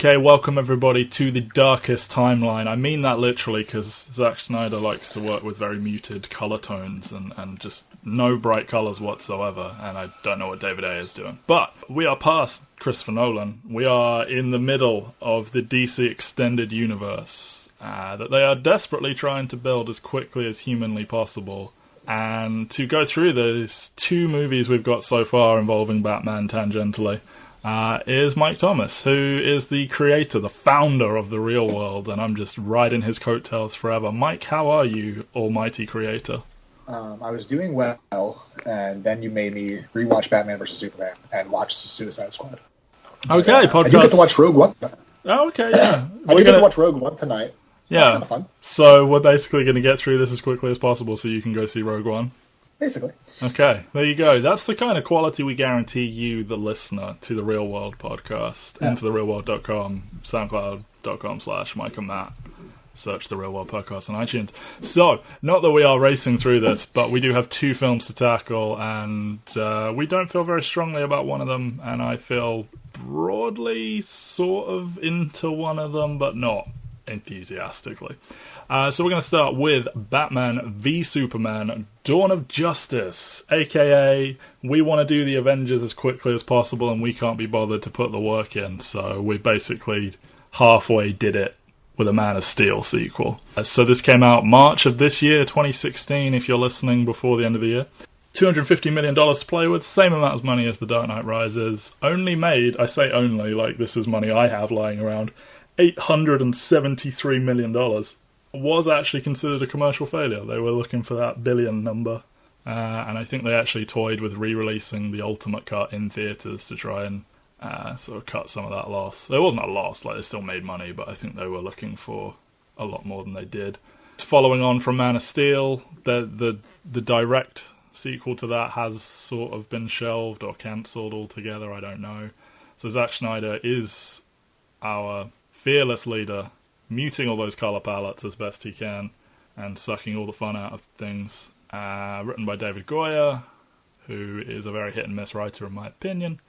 Okay, welcome everybody to the darkest timeline. I mean that literally because Zack Snyder likes to work with very muted colour tones and just no bright colours whatsoever, and I don't know what David A. is doing. But we are past Christopher Nolan. We are in the middle of the DC Extended Universe that they are desperately trying to build as quickly as humanly possible. And to go through those two movies we've got so far involving Batman tangentially, is Mike Thomas, who is the creator, the founder of the real world, and I'm just riding his coattails forever. Mike, how are you, almighty creator? I was doing well, and then you made me rewatch Batman vs. Superman and watch Suicide Squad. Okay, podcast. I did get to watch Rogue One. Oh, okay, yeah. I did get to watch Rogue One tonight. Yeah, kind of fun. So we're basically going to get through this as quickly as possible so you can go see Rogue One. Basically. Okay, there you go. That's the kind of quality we guarantee you, the listener, to the Real World podcast. Yeah. IntoTheRealWorld.com, SoundCloud.com/Mike and Matt. Search the Real World podcast on iTunes. So, not that we are racing through this, but we do have two films to tackle, and we don't feel very strongly about one of them, and I feel broadly sort of into one of them, but not enthusiastically. So we're going to start with Batman v Superman, Dawn of Justice, aka we want to do the Avengers as quickly as possible and we can't be bothered to put the work in, so we basically halfway did it with a Man of Steel sequel. So this came out March of this year, 2016, if you're listening before the end of the year. $250 million to play with, same amount of money as The Dark Knight Rises. Only made, I say only, like this is money I have lying around, $873 million. Was actually considered a commercial failure. They were looking for that billion number, and I think they actually toyed with re-releasing the Ultimate Cut in theatres to try and sort of cut some of that loss. It wasn't a loss, like they still made money, but I think they were looking for a lot more than they did. Following on from Man of Steel, the direct sequel to that has sort of been shelved or cancelled altogether, I don't know. So Zack Snyder is our fearless leader, muting all those colour palettes as best he can and sucking all the fun out of things. Written by David Goyer, who is a very hit-and-miss writer in my opinion,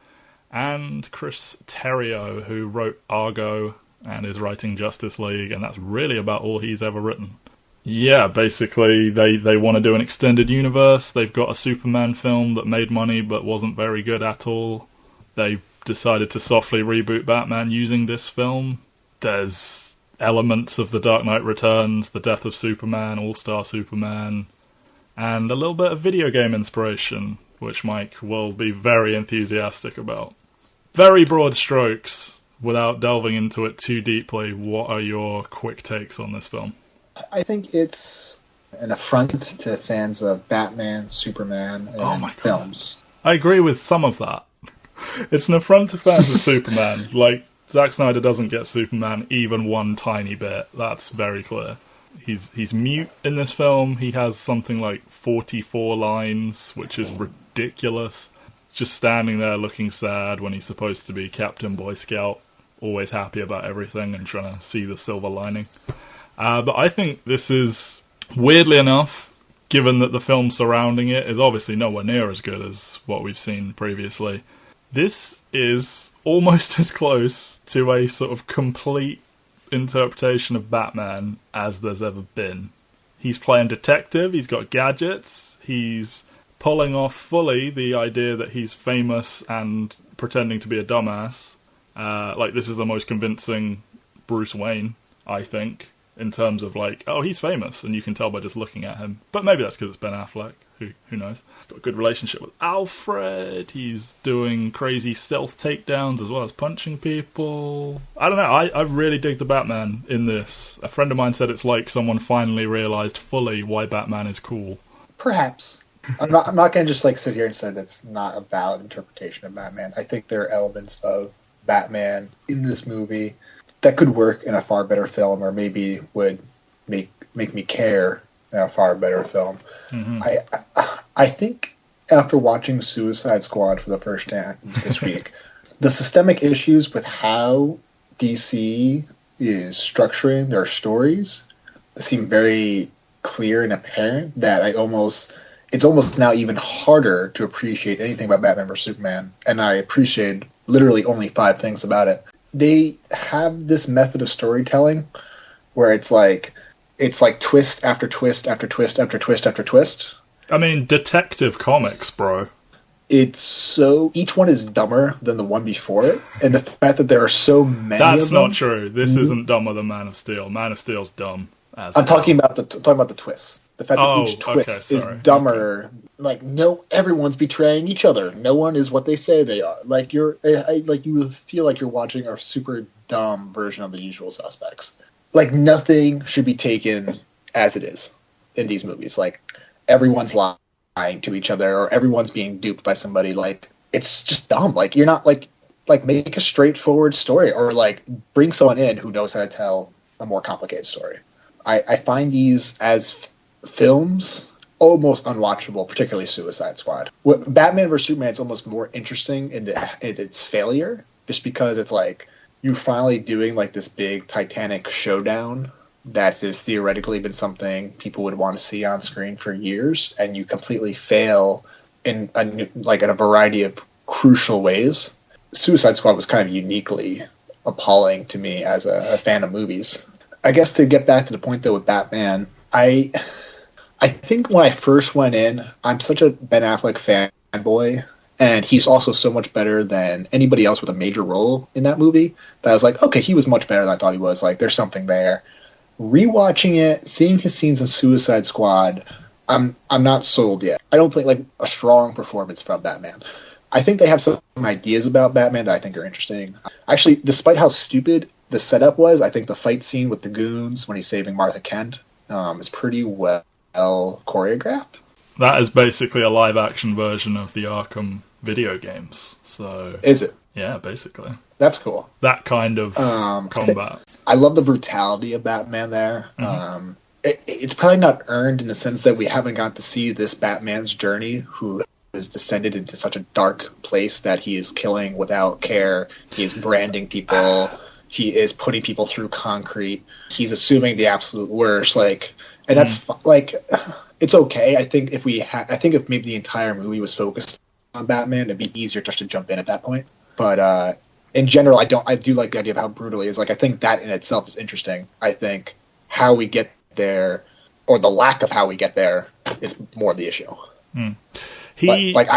and Chris Terrio, who wrote Argo and is writing Justice League, and that's really about all he's ever written. Yeah, basically, they want to do an extended universe. They've got a Superman film that made money but wasn't very good at all. They decided to softly reboot Batman using this film. There's elements of The Dark Knight Returns, The Death of Superman, All-Star Superman, and a little bit of video game inspiration, which Mike will be very enthusiastic about. Very broad strokes, without delving into it too deeply. What are your quick takes on this film? I think it's an affront to fans of Batman, Superman, and films. I agree with some of that. It's an affront to fans of Superman. Like, Zack Snyder doesn't get Superman even one tiny bit. That's very clear. He's mute in this film. He has something like 44 lines, which is ridiculous. Just standing there looking sad when he's supposed to be Captain Boy Scout, always happy about everything and trying to see the silver lining. But I think this is, weirdly enough, given that the film surrounding it is obviously nowhere near as good as what we've seen previously, this is almost as close to a sort of complete interpretation of Batman as there's ever been. He's playing detective, he's got gadgets, he's pulling off fully the idea that he's famous and pretending to be a dumbass. Like, this is the most convincing Bruce Wayne, I think, in terms of like, oh, he's famous, and you can tell by just looking at him. But maybe that's because it's Ben Affleck. Who knows? Got a good relationship with Alfred. He's doing crazy stealth takedowns as well as punching people. I don't know. I really dig the Batman in this. A friend of mine said it's like someone finally realised fully why Batman is cool. Perhaps. I'm not going to just like sit here and say that's not a valid interpretation of Batman. I think there are elements of Batman in this movie that could work in a far better film, or maybe would make me care in a far better film. Mm-hmm. I think after watching Suicide Squad for the first time this week, the systemic issues with how DC is structuring their stories seem very clear and apparent that it's almost now even harder to appreciate anything about Batman vs. Superman, and I appreciate literally only 5 things about it. they have this method of storytelling where it's like twist after twist after twist after twist after twist. I mean, Detective Comics, bro. It's so each one is dumber than the one before it, and the fact that there are so many. That's of them, not true. This isn't dumber than Man of Steel. Man of Steel's dumb. I'm talking about the twists. The fact that each twist is dumber. Okay. Like, no, everyone's betraying each other. No one is what they say they are. Like you feel like you're watching a super dumb version of The Usual Suspects. Like, nothing should be taken as it is in these movies. Like, everyone's lying to each other, or everyone's being duped by somebody. Like, it's just dumb. Like, you're not like make a straightforward story, or like bring someone in who knows how to tell a more complicated story. I find these as films almost unwatchable, particularly Suicide Squad. Batman vs Superman is almost more interesting in its failure, just because it's like you're finally doing like this big Titanic showdown that has theoretically been something people would want to see on screen for years, and you completely fail in a variety of crucial ways. Suicide Squad was kind of uniquely appalling to me as a fan of movies. I guess to get back to the point though with Batman, I think when I first went in, I'm such a Ben Affleck fanboy, and he's also so much better than anybody else with a major role in that movie, that I was like, okay, he was much better than I thought he was. Like, there's something there. Rewatching it, seeing his scenes in Suicide Squad, I'm not sold yet. I don't think like a strong performance from Batman. I think they have some ideas about Batman that I think are interesting. Actually, despite how stupid the setup was, I think the fight scene with the goons when he's saving Martha Kent is pretty well choreographed. That is basically a live-action version of the Arkham video games. So is it? Yeah, basically. That's cool. That kind of combat. I love the brutality of Batman there. Mm-hmm. It's probably not earned in the sense that we haven't got to see this Batman's journey, who has descended into such a dark place that he is killing without care. He is branding people. He is putting people through concrete. He's assuming the absolute worst. Like, and that's like, it's okay. I think if if maybe the entire movie was focused on Batman, it'd be easier just to jump in at that point. But in general, I do like the idea of how brutal he is. Like, I think that in itself is interesting. I think how we get there, or the lack of how we get there, is more of the issue. I like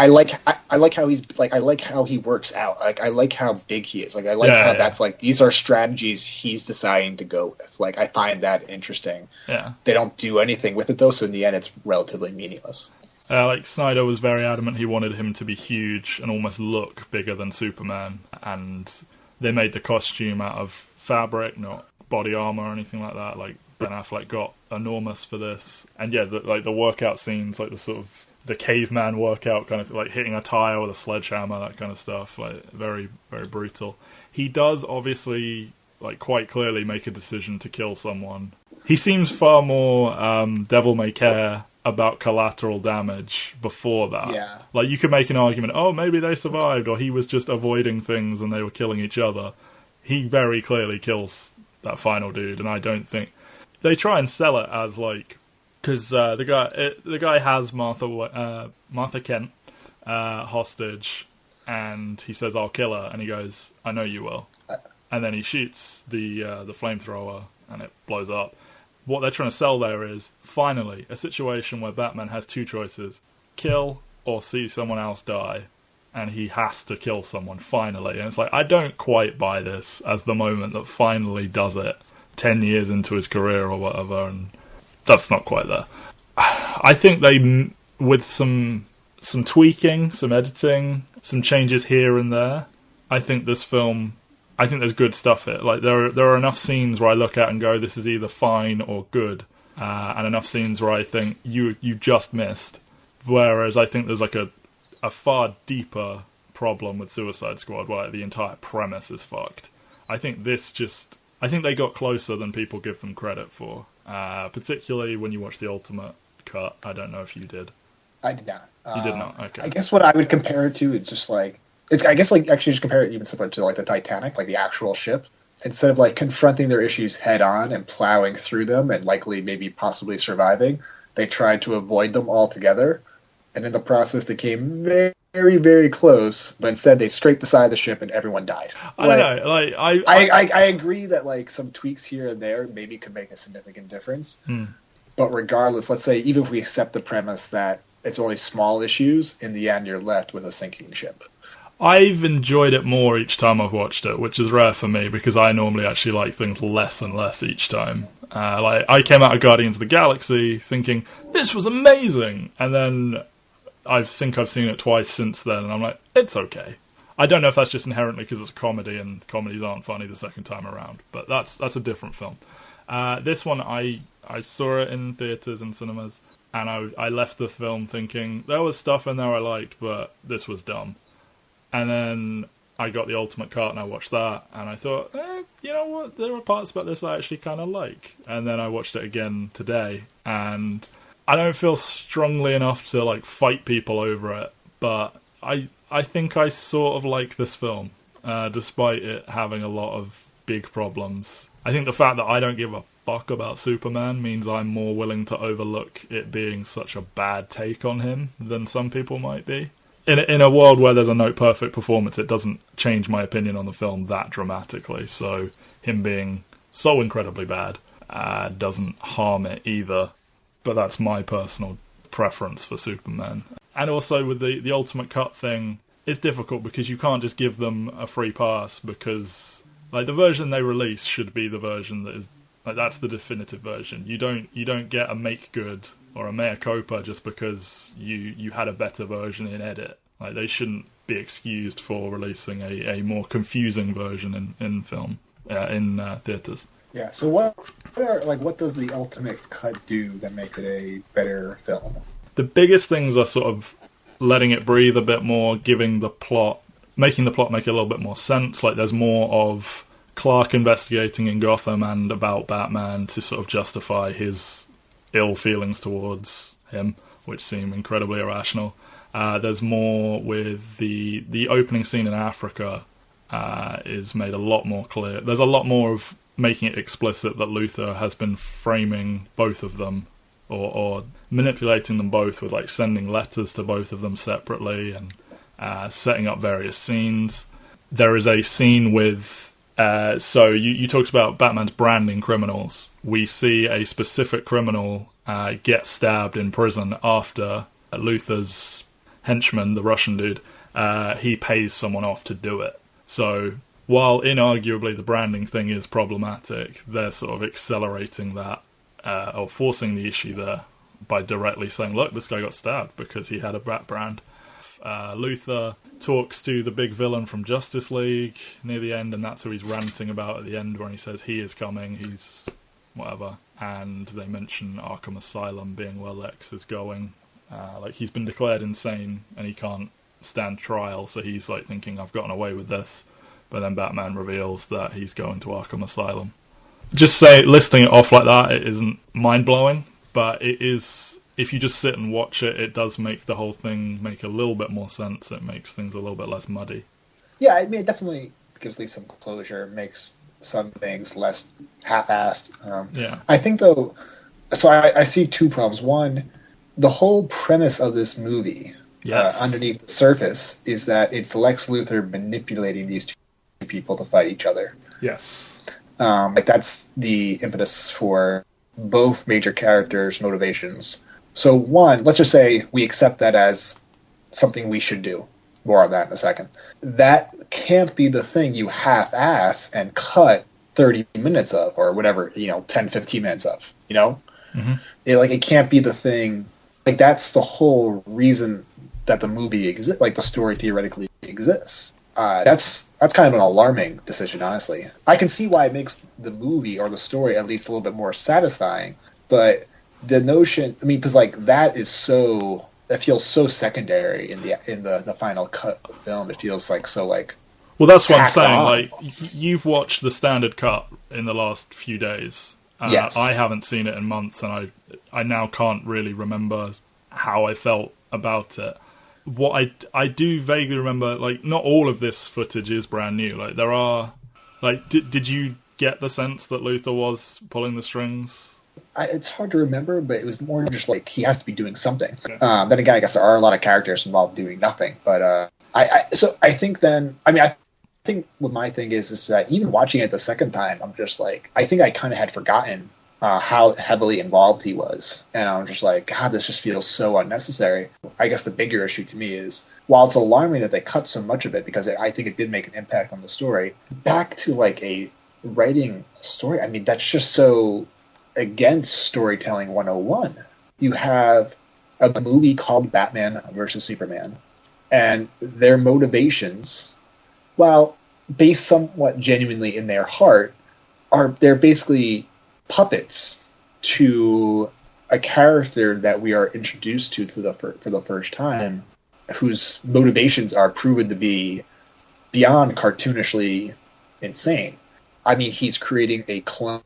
how he's like, I like how he works out. Like, I like how big he is. Like, I like how that's like, these are strategies he's deciding to go with. Like, I find that interesting. Yeah. They don't do anything with it though, so in the end, it's relatively meaningless. Like, Snyder was very adamant he wanted him to be huge and almost look bigger than Superman, and they made the costume out of fabric, not body armor or anything like that. Like, Ben Affleck got enormous for this, and yeah, the workout scenes, like the sort of the caveman workout, kind of like hitting a tire with a sledgehammer, that kind of stuff, like very, very brutal. He does obviously, like, quite clearly make a decision to kill someone. He seems far more devil may care about collateral damage before that. Yeah. Like, you could make an argument, oh, maybe they survived, or he was just avoiding things and they were killing each other. He very clearly kills that final dude, and I don't think... They try and sell it as, like... Because the guy has Martha Kent hostage, and he says, I'll kill her, and he goes, I know you will. And then he shoots the flamethrower, and it blows up. What they're trying to sell there is, finally, a situation where Batman has two choices: kill or see someone else die. And he has to kill someone, finally. And it's like, I don't quite buy this as the moment that finally does it, 10 years into his career or whatever, and that's not quite there. I think they, with some tweaking, some editing, some changes here and there, I think this film... I think there's good stuff here. Like, there are enough scenes where I look at and go, this is either fine or good, and enough scenes where I think you just missed. Whereas I think there's like a far deeper problem with Suicide Squad, where like, the entire premise is fucked. I think they got closer than people give them credit for. Particularly when you watch the Ultimate Cut. I don't know if you did. I did not. You did not. Okay. I guess what I would compare it to is just like, I guess like actually just compare it even similar to like the Titanic, like the actual ship. Instead of like confronting their issues head on and plowing through them and likely maybe possibly surviving, they tried to avoid them altogether, and in the process they came very, very, very close, but instead they scraped the side of the ship and everyone died. I don't know. I agree that like some tweaks here and there maybe could make a significant difference. But regardless, let's say even if we accept the premise that it's only small issues, in the end you're left with a sinking ship. I've enjoyed it more each time I've watched it, which is rare for me because I normally actually like things less and less each time. I came out of Guardians of the Galaxy thinking, this was amazing! And then I think I've seen it twice since then, and I'm like, it's okay. I don't know if that's just inherently because it's a comedy, and comedies aren't funny the second time around, but that's a different film. This one, I saw it in theatres and cinemas, and I left the film thinking, there was stuff in there I liked, but this was dumb. And then I got the Ultimate Cut and I watched that, and I thought, you know what, there are parts about this I actually kind of like. And then I watched it again today, and I don't feel strongly enough to like fight people over it, but I think I sort of like this film, despite it having a lot of big problems. I think the fact that I don't give a fuck about Superman means I'm more willing to overlook it being such a bad take on him than some people might be. In a world where there's a note-perfect performance, it doesn't change my opinion on the film that dramatically. So him being so incredibly bad doesn't harm it either. But that's my personal preference for Superman. And also with the Ultimate Cut thing, it's difficult because you can't just give them a free pass because like the version they release should be the version that is like that's the definitive version. You don't get a make good or a mea culpa just because you had a better version in edit. Like they shouldn't be excused for releasing a more confusing version in film in theaters. Yeah. So what does the Ultimate Cut do that makes it a better film? The biggest things are sort of letting it breathe a bit more, making the plot make a little bit more sense. Like there's more of Clark investigating in Gotham and about Batman to sort of justify his ill feelings towards him, which seem incredibly irrational. There's more with the opening scene in Africa is made a lot more clear. There's a lot more of making it explicit that Luthor has been framing both of them or manipulating them both with like sending letters to both of them separately and setting up various scenes. There is a scene with so you talked about Batman's branding criminals. We see a specific criminal get stabbed in prison after Luthor's henchman, the Russian dude, he pays someone off to do it. So while inarguably the branding thing is problematic, they're sort of accelerating that or forcing the issue there by directly saying, look, this guy got stabbed because he had a Bat brand. Luthor talks to the big villain from Justice League near the end, and that's who he's ranting about at the end when he says he is coming, he's whatever. And they mention Arkham Asylum being where Lex is going. Like he's been declared insane and he can't stand trial, so he's like thinking, I've gotten away with this. But then Batman reveals that he's going to Arkham Asylum. Just listing it off like that, it isn't mind-blowing, but it is, if you just sit and watch it, it does make the whole thing make a little bit more sense. It makes things a little bit less muddy. Yeah, I mean, it definitely gives Lee some closure. It makes some things less half-assed. Yeah. I think, though, so I see two problems. One, the whole premise of this movie, yes, underneath the surface, is that it's Lex Luthor manipulating these two people to fight each other. Yes. Like that's the impetus for both major characters' motivations. So one, let's just say we accept that as something we should do. More on that in a second. That can't be the thing you half-ass and cut 30 minutes of, or whatever, 10, 15 minutes of, Mm-hmm. It can't be the thing. Like, that's the whole reason that the movie exists, like the story theoretically exists. That's kind of an alarming decision, honestly. I can see why it makes the movie or the story at least a little bit more satisfying, but the notion, because that is so, it feels so secondary in the final cut of the film. It feels well, that's what I'm saying. on. Like, you've watched the standard cut in the last few days. Yes. I haven't seen it in months, and I now can't really remember how I felt about it. What I do vaguely remember, not all of this footage is brand new. Like, there are, did you get the sense that Luthor was pulling the strings? It's hard to remember, but it was more just like he has to be doing something. Okay. Then again, I guess there are a lot of characters involved doing nothing. But I think then, I mean, I think what my thing is that even watching it the second time, I'm just like, I think I kind of had forgotten how heavily involved he was. And I'm just like, God, this just feels so unnecessary. I guess the bigger issue to me is, while it's alarming that they cut so much of it, because I think it did make an impact on the story, back to like a writing story, I mean, that's just so against storytelling 101. You have a movie called Batman versus Superman, and their motivations, while based somewhat genuinely in their heart, they're basically puppets to a character that we are introduced to for the first time, whose motivations are proven to be beyond cartoonishly insane. I mean, he's creating a clone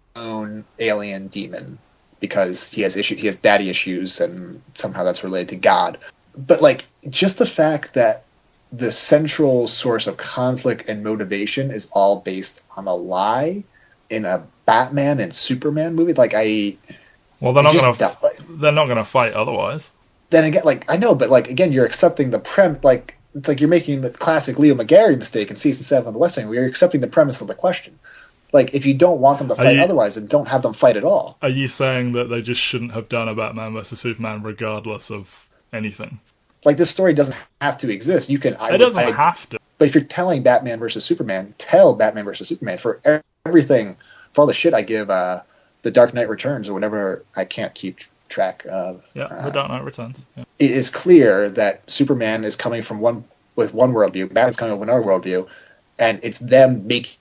alien demon because he has daddy issues, and somehow that's related to God. But like, just the fact that the central source of conflict and motivation is all based on a lie in a Batman and Superman movie, like well, they're not gonna fight otherwise. Then again, like, I know, but like, again, you're accepting the like, it's like you're making the classic Leo McGarry mistake in season 7 of the West Wing, where you're accepting the premise of the question. Like, if you don't want them to fight otherwise, then don't have them fight at all. Are you saying that they just shouldn't have done a Batman versus Superman regardless of anything? Like, this story doesn't have to exist. You can. It doesn't have to. But if you're telling Batman versus Superman, tell Batman versus Superman. For everything, for all the shit I give The Dark Knight Returns or whatever, I can't keep track of. Yeah, The Dark Knight Returns. Yeah. It is clear that Superman is coming from one worldview, Batman's coming from another worldview, and it's them making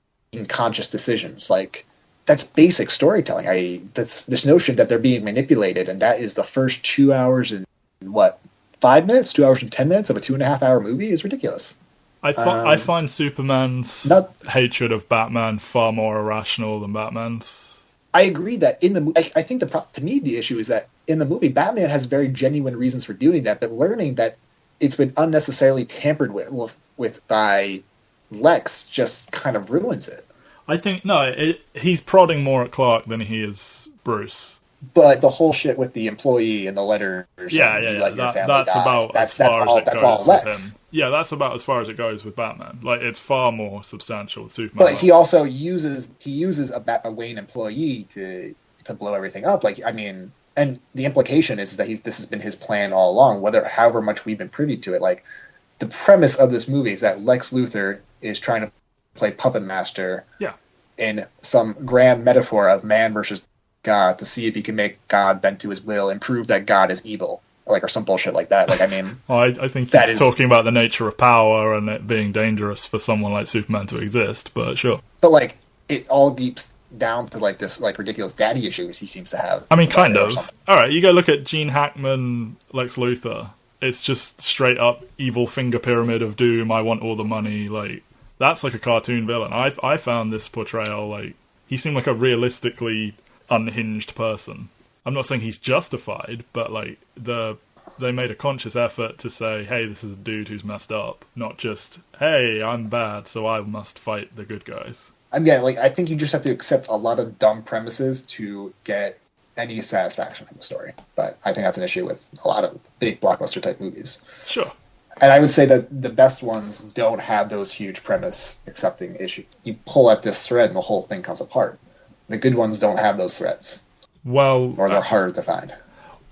conscious decisions. Like, that's basic storytelling. This notion that they're being manipulated, and that is the first 2 hours and 5 minutes, 2 hours and 10 minutes of a 2.5 hour movie is ridiculous. I find Superman's hatred of Batman far more irrational than Batman's. I agree that in the movie, I think to me the issue is that in the movie, Batman has very genuine reasons for doing that, but learning that it's been unnecessarily tampered with by Lex just kind of ruins it. I think he's prodding more at Clark than he is Bruce. But the whole shit with the employee and the letters, that's about as far as it goes with him. Yeah, that's about as far as it goes with Batman. Like, it's far more substantial with Superman. But he also uses a Wayne employee to blow everything up. Like, I mean, and the implication is that this has been his plan all along. However much we've been privy to it, like, the premise of this movie is that Lex Luthor is trying to play puppet master. Yeah. In some grand metaphor of man versus God, to see if he can make God bend to his will and prove that God is evil, like, or some bullshit like that. Like, I mean, well, I think he's talking about the nature of power and it being dangerous for someone like Superman to exist. But sure. But like, it all leaps down to like this like ridiculous daddy issues he seems to have. I mean, kind of. All right, you go look at Gene Hackman, Lex Luthor. It's just straight up evil finger pyramid of doom. I want all the money. Like, that's like a cartoon villain. I found this portrayal, like, he seemed like a realistically unhinged person. I'm not saying he's justified, but like, they made a conscious effort to say, hey, this is a dude who's messed up, not just, hey, I'm bad, so I must fight the good guys. Again, like, I think you just have to accept a lot of dumb premises to get any satisfaction from the story. But I think that's an issue with a lot of big blockbuster type movies. Sure. And I would say that the best ones don't have those huge premise accepting issues. You pull at this thread and the whole thing comes apart. The good ones don't have those threads. Well, or they're harder to find.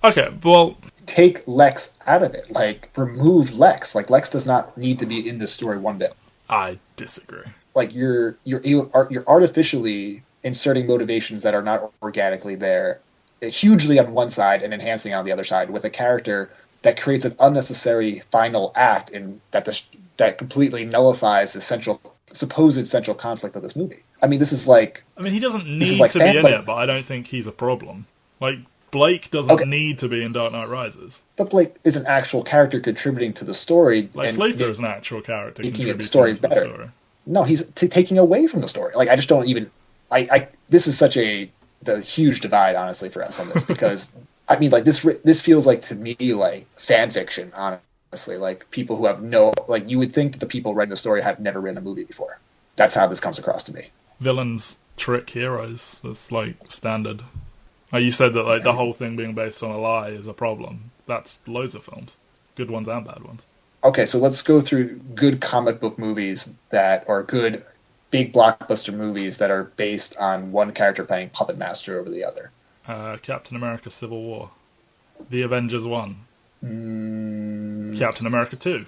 Okay, well, take Lex out of it. Like, remove Lex. Like, Lex does not need to be in this story one bit. I disagree. Like, you're artificially inserting motivations that are not organically there, hugely on one side and enhancing on the other side, with a character that creates an unnecessary final act in that completely nullifies the supposed central conflict of this movie. I mean, this is like... I mean, he doesn't need to be in it, but I don't think he's a problem. Like, Blake doesn't need to be in Dark Knight Rises. But Blake is an actual character contributing to the story. Like, Luthor is an actual character contributing the story to the story. No, he's taking away from the story. Like, I just don't even... this is such the huge divide, honestly, for us on this, because, I mean, like, this feels like, to me, like, fan fiction, honestly. Like, people who have like, you would think that the people writing the story have never written a movie before. That's how this comes across to me. Villains trick heroes. That's, like, standard. You said that like the whole thing being based on a lie is a problem. That's loads of films, good ones and bad ones. Okay, so let's go through good comic book movies or good big blockbuster movies that are based on one character playing puppet master over the other. Captain America: Civil War, The Avengers 1, Captain America 2.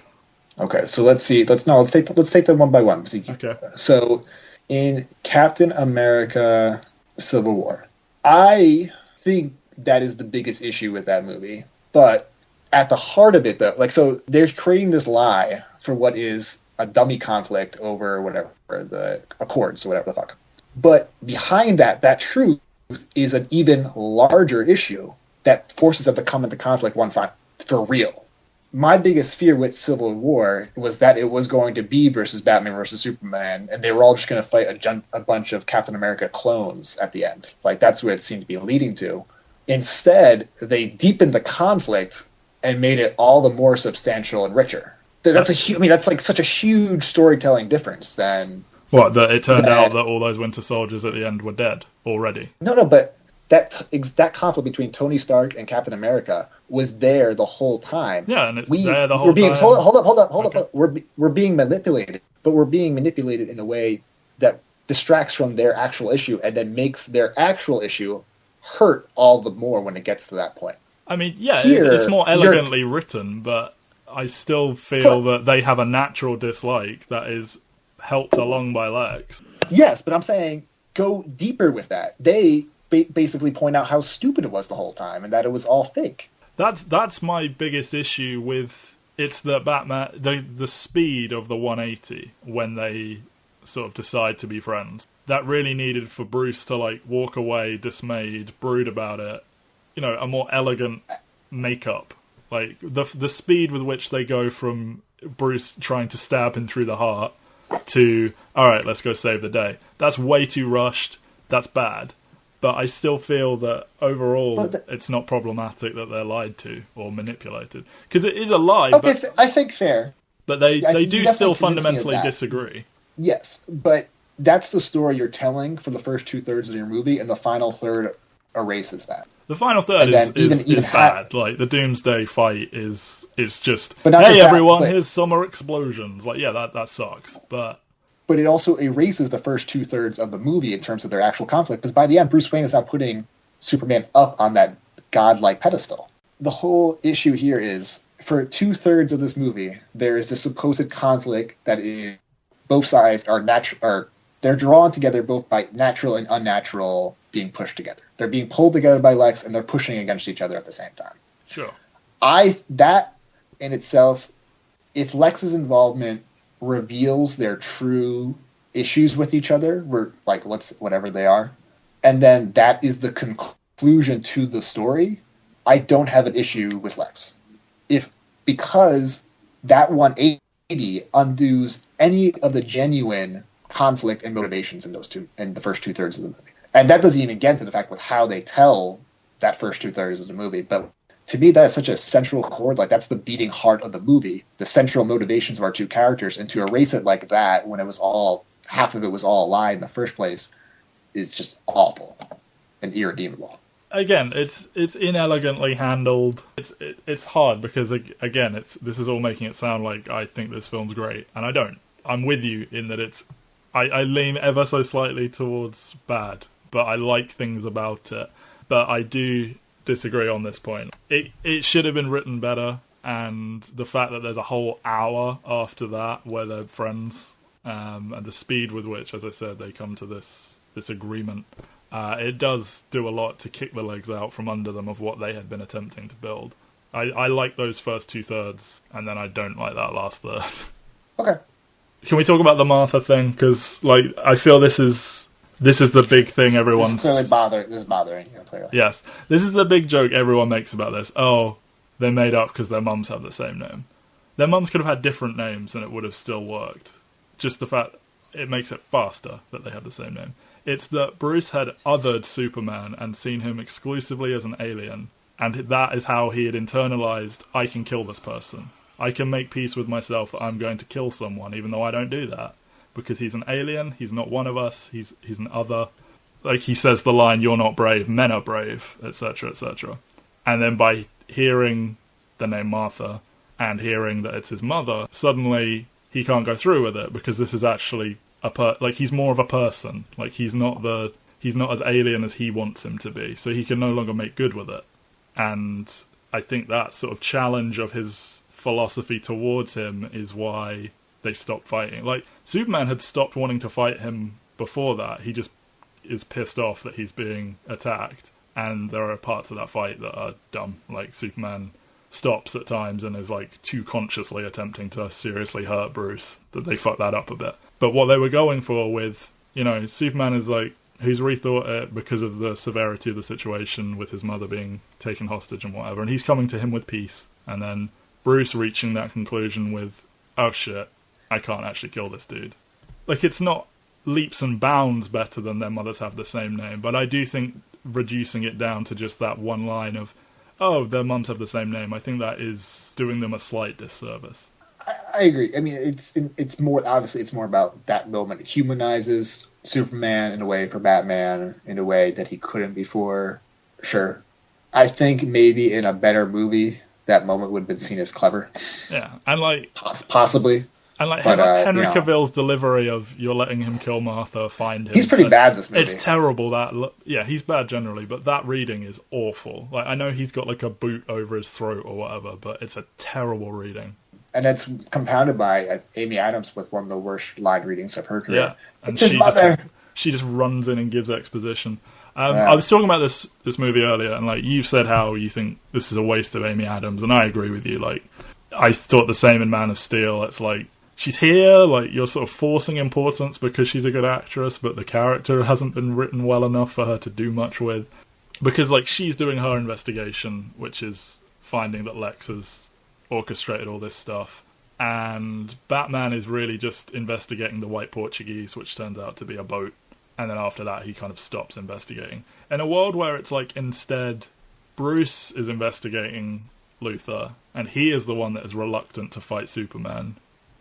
Okay, so let's see. Let's take them one by one. Okay. So in Captain America: Civil War, I think that is the biggest issue with that movie. But at the heart of it, though, like, so they're creating this lie for what is a dummy conflict over whatever, the Accords or whatever the fuck. But behind that truth is an even larger issue that forces them to come into conflict for real. My biggest fear with Civil War was that it was going to be versus Batman versus Superman, and they were all just going to fight a bunch of Captain America clones at the end. Like, that's what it seemed to be leading to. Instead, they deepened the conflict and made it all the more substantial and richer. That's like such a huge storytelling difference than what, that it turned out that all those Winter Soldiers at the end were dead already. No, but that conflict between Tony Stark and Captain America was there the whole time. Yeah, and it's there the whole time. Hold up. We're being manipulated, but we're being manipulated in a way that distracts from their actual issue and then makes their actual issue hurt all the more when it gets to that point. I mean, yeah, it's more elegantly written, but I still feel that they have a natural dislike that is helped along by Lex. Yes, but I'm saying go deeper with that. They basically point out how stupid it was the whole time and that it was all fake. That's my biggest issue with it's the Batman, the speed of the 180 when they sort of decide to be friends. That really needed for Bruce to like walk away dismayed, brood about it. You know, a more elegant makeup. Like the speed with which they go from Bruce trying to stab him through the heart to, all right, let's go save the day. That's way too rushed. That's bad. But I still feel that overall it's not problematic that they're lied to or manipulated. Because it is a lie. Okay, I think fair. But they do still fundamentally disagree. Yes, but that's the story you're telling for the first 2/3 of your movie, and the final third erases that. The final third is bad. Like, the Doomsday fight is just, hey, everyone, here's summer explosions. Like, yeah, that sucks. But it also erases the first 2/3 of the movie in terms of their actual conflict, because by the end, Bruce Wayne is now putting Superman up on that godlike pedestal. The whole issue here is, for 2/3 of this movie, there is this supposed conflict that is, both sides they're drawn together both by natural and unnatural being pushed together. They're being pulled together by Lex, and they're pushing against each other at the same time. Sure. That in itself, if Lex's involvement reveals their true issues with each other, whatever they are, and then that is the conclusion to the story, I don't have an issue with Lex. Because that 180 undoes any of the genuine conflict and motivations in the first 2/3 of the movie. And that doesn't even get into the fact with how they tell that first 2/3 of the movie. But to me, that is such a central chord. Like, that's the beating heart of the movie, the central motivations of our two characters. And to erase it like that, when half of it was all a lie in the first place, is just awful and irredeemable. Again, it's inelegantly handled. It's hard because, again, this is all making it sound like I think this film's great, and I don't. I'm with you in that I lean ever so slightly towards bad, but I like things about it. But I do disagree on this point. It should have been written better, and the fact that there's a whole hour after that where they're friends, and the speed with which, as I said, they come to this agreement, it does do a lot to kick the legs out from under them of what they had been attempting to build. I like those first 2/3, and then I don't like that last third. Okay. Can we talk about the Martha thing? Because, like, I feel this is the big thing everyone's... This is bothering you, clearly. Yes. This is the big joke everyone makes about this. Oh, they're made up because their mums have the same name. Their mums could have had different names and it would have still worked. Just the fact it makes it faster that they have the same name. It's that Bruce had othered Superman and seen him exclusively as an alien, and that is how he had internalized, I can kill this person. I can make peace with myself that I'm going to kill someone, even though I don't do that. Because he's an alien, he's not one of us, he's an other. like he says the line, "You're not brave, men are brave," etc., etc. And then by hearing the name Martha and hearing that it's his mother, suddenly he can't go through with it because this is actually like he's more of a person. Like he's not as alien as he wants him to be, so he can no longer make good with it. And I think that sort of challenge of his philosophy towards him is why they stopped fighting. Like, Superman had stopped wanting to fight him before that. He just is pissed off that he's being attacked, and there are parts of that fight that are dumb. Like, Superman stops at times and is, like, too consciously attempting to seriously hurt Bruce, that they fucked that up a bit. But what they were going for with, you know, Superman is, like, he's rethought it because of the severity of the situation with his mother being taken hostage and whatever, and he's coming to him with peace. And then Bruce reaching that conclusion with, oh shit, I can't actually kill this dude. Like, it's not leaps and bounds better than their mothers have the same name, but I do think reducing it down to just that one line of, oh, their mums have the same name, I think that is doing them a slight disservice. I agree. I mean, it's more, obviously it's more about that moment. It humanizes Superman in a way for Batman in a way that he couldn't before. Sure. I think maybe in a better movie, that moment would have been seen as clever. Yeah, and like... Possibly. And like Henry Cavill's delivery of, you're letting him kill Martha, find him. He's pretty bad this movie. It's terrible. Yeah, he's bad generally, but that reading is awful. Like, I know he's got like a boot over his throat or whatever, but it's a terrible reading. And it's compounded by Amy Adams with one of the worst line readings of her career. Yeah, and she just runs in and gives exposition. I was talking about this movie earlier, and like you've said how you think this is a waste of Amy Adams, and I agree with you. Like, I thought the same in Man of Steel. It's like, she's here, like, you're sort of forcing importance because she's a good actress, but the character hasn't been written well enough for her to do much with. Because, like, she's doing her investigation, which is finding that Lex has orchestrated all this stuff, and Batman is really just investigating the White Portuguese, which turns out to be a boat, and then after that he kind of stops investigating. In a world where it's like, instead, Bruce is investigating Luthor, and he is the one that is reluctant to fight Superman,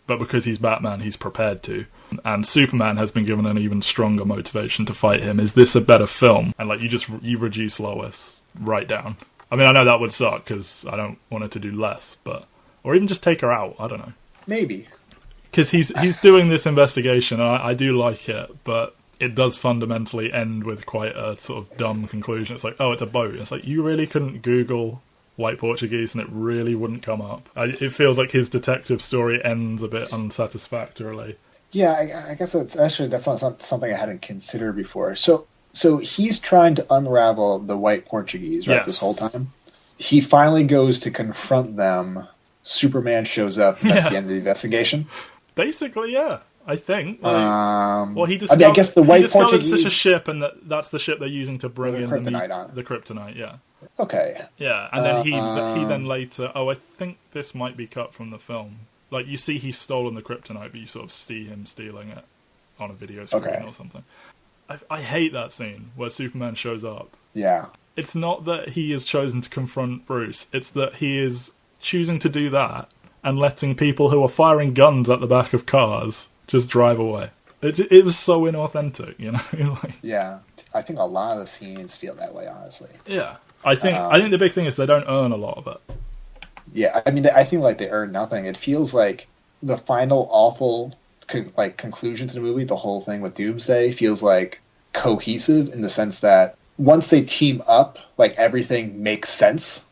but because he's Batman, he's prepared to. And Superman has been given an even stronger motivation to fight him. Is this a better film? And like, you reduce Lois right down. I mean, I know that would suck because I don't want her to do less, but, or even just take her out. I don't know. Maybe. Because he's doing this investigation, and I do like it, but it does fundamentally end with quite a sort of dumb conclusion. It's like, oh, it's a boat. It's like, you really couldn't Google White Portuguese and it really wouldn't come up. It feels like his detective story ends a bit unsatisfactorily. Yeah, I guess that's not something I hadn't considered before. So he's trying to unravel the White Portuguese, right, yes, this whole time? He finally goes to confront them. Superman shows up. That's the end of the investigation? Basically, yeah. I think. Well, he discovered, I guess the White Portuguese... such a ship, and that's the ship they're using to bring in the kryptonite, yeah. Okay. Yeah, and then he then later... Oh, I think this might be cut from the film. Like, you see he's stolen the kryptonite, but you sort of see him stealing it on a video screen or something. I hate that scene where Superman shows up. Yeah. It's not that he has chosen to confront Bruce. It's that he is choosing to do that and letting people who are firing guns at the back of cars just drive away. It was so inauthentic, you know? Like, yeah. I think a lot of the scenes feel that way, honestly. Yeah. I think the big thing is they don't earn a lot of it. Yeah, I mean, I think like they earn nothing. It feels like the final awful conclusion to the movie, the whole thing with Doomsday, feels like cohesive in the sense that once they team up, like everything makes sense.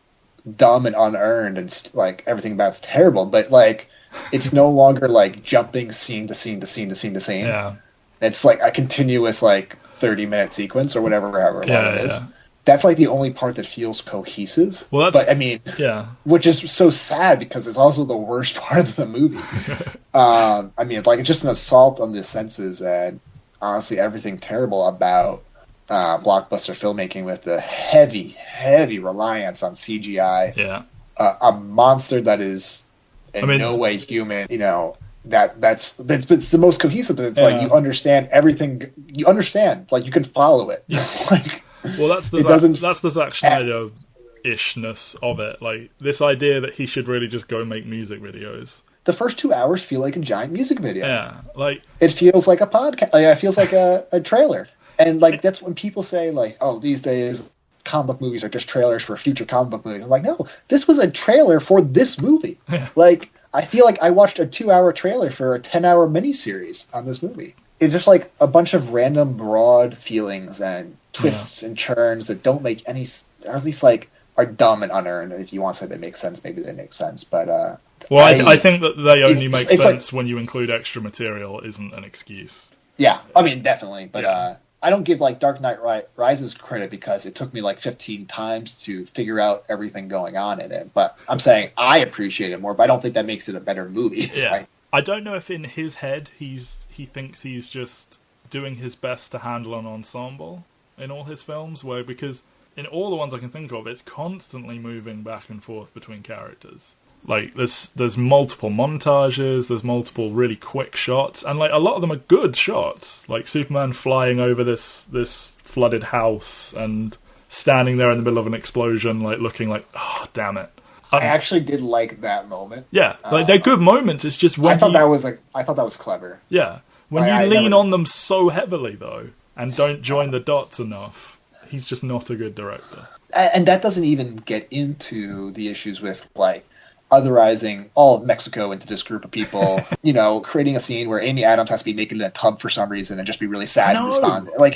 Dumb and unearned, and like everything about it's terrible, but like it's no longer like jumping scene to scene to scene to scene to scene. Yeah, it's like a continuous like 30-minute sequence or whatever, however long it is. Yeah. That's like the only part that feels cohesive. Well, but I mean, which is so sad because it's also the worst part of the movie. I mean, like it's just an assault on the senses, and honestly, everything terrible about blockbuster filmmaking with the heavy reliance on CGI. Yeah, a monster that is in no way human. You know, that's the most cohesive. But it's like you understand everything. You understand, like you can follow it. Yeah. Like, well, that's the Zack Snyder ishness of it. Like this idea that he should really just go make music videos. The first 2 hours feel like a giant music video. Yeah, like it feels like a podcast. It feels like a trailer. And like that's when people say like, oh, these days comic book movies are just trailers for future comic book movies. I'm like, no, this was a trailer for this movie. Yeah. Like, I feel like I watched a 2-hour trailer for a 10-hour miniseries on this movie. It's just like a bunch of random broad feelings and twists and turns that don't make any, or at least like are dumb and unearned. If you want to say they make sense, maybe they make sense. But well, I think that they only make sense like, when you include extra material. Isn't an excuse. Yeah, I mean definitely, but I don't give like Dark Knight Rises credit because it took me like 15 times to figure out everything going on in it. But I'm saying I appreciate it more, but I don't think that makes it a better movie. Yeah. Right? I don't know if in his head he thinks he's just doing his best to handle an ensemble in all his films, because in all the ones I can think of, it's constantly moving back and forth between characters. Like, there's multiple montages, there's multiple really quick shots, and like a lot of them are good shots. Like Superman flying over this flooded house and standing there in the middle of an explosion, like looking like, oh, damn it. I actually did like that moment. Yeah, like they're good moments. It's just when I thought that was clever. Yeah, when you lean on them so heavily though, and don't join the dots enough, he's just not a good director. And that doesn't even get into the issues with like otherizing all of Mexico into this group of people. You know, creating a scene where Amy Adams has to be naked in a tub for some reason and just be really sad and despondent. Like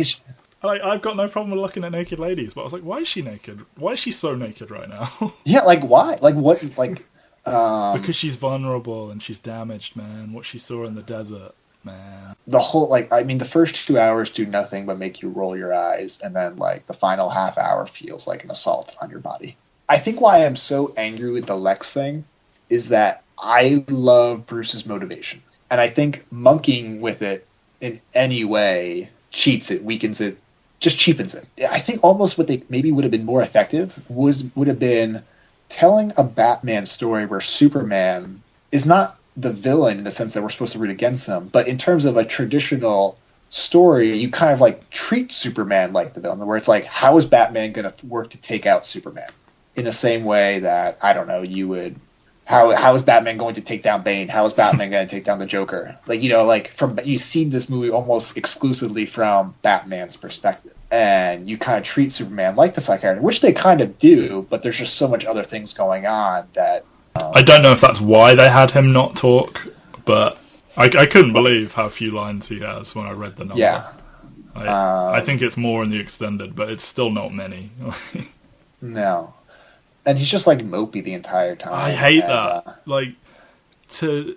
I've got no problem with looking at naked ladies, but I was like, why is she naked? Why is she so naked right now? Yeah, like why? Like what? Like because she's vulnerable and she's damaged, man. What she saw in the desert, man. The whole the first 2 hours do nothing but make you roll your eyes, and then like the final half hour feels like an assault on your body. I think why I'm so angry with the Lex thing is that I love Bruce's motivation, and I think monkeying with it in any way cheats it, weakens it, just cheapens it. I think almost what they maybe would have been more effective would have been telling a Batman story where Superman is not the villain in the sense that we're supposed to root against him, but in terms of a traditional story, you kind of like treat Superman like the villain, where it's like, how is Batman going to work to take out Superman? In the same way that, I don't know, you would... How is Batman going to take down Bane? How is Batman going to take down the Joker? Like, you know, like you see this movie almost exclusively from Batman's perspective, and you kind of treat Superman like the side character, which they kind of do, but there's just so much other things going on that. I don't know if that's why they had him not talk, but I couldn't believe how few lines he has when I read the number. Yeah, I think it's more in the extended, but it's still not many. No. And he's just like mopey the entire time. I hate that. Like to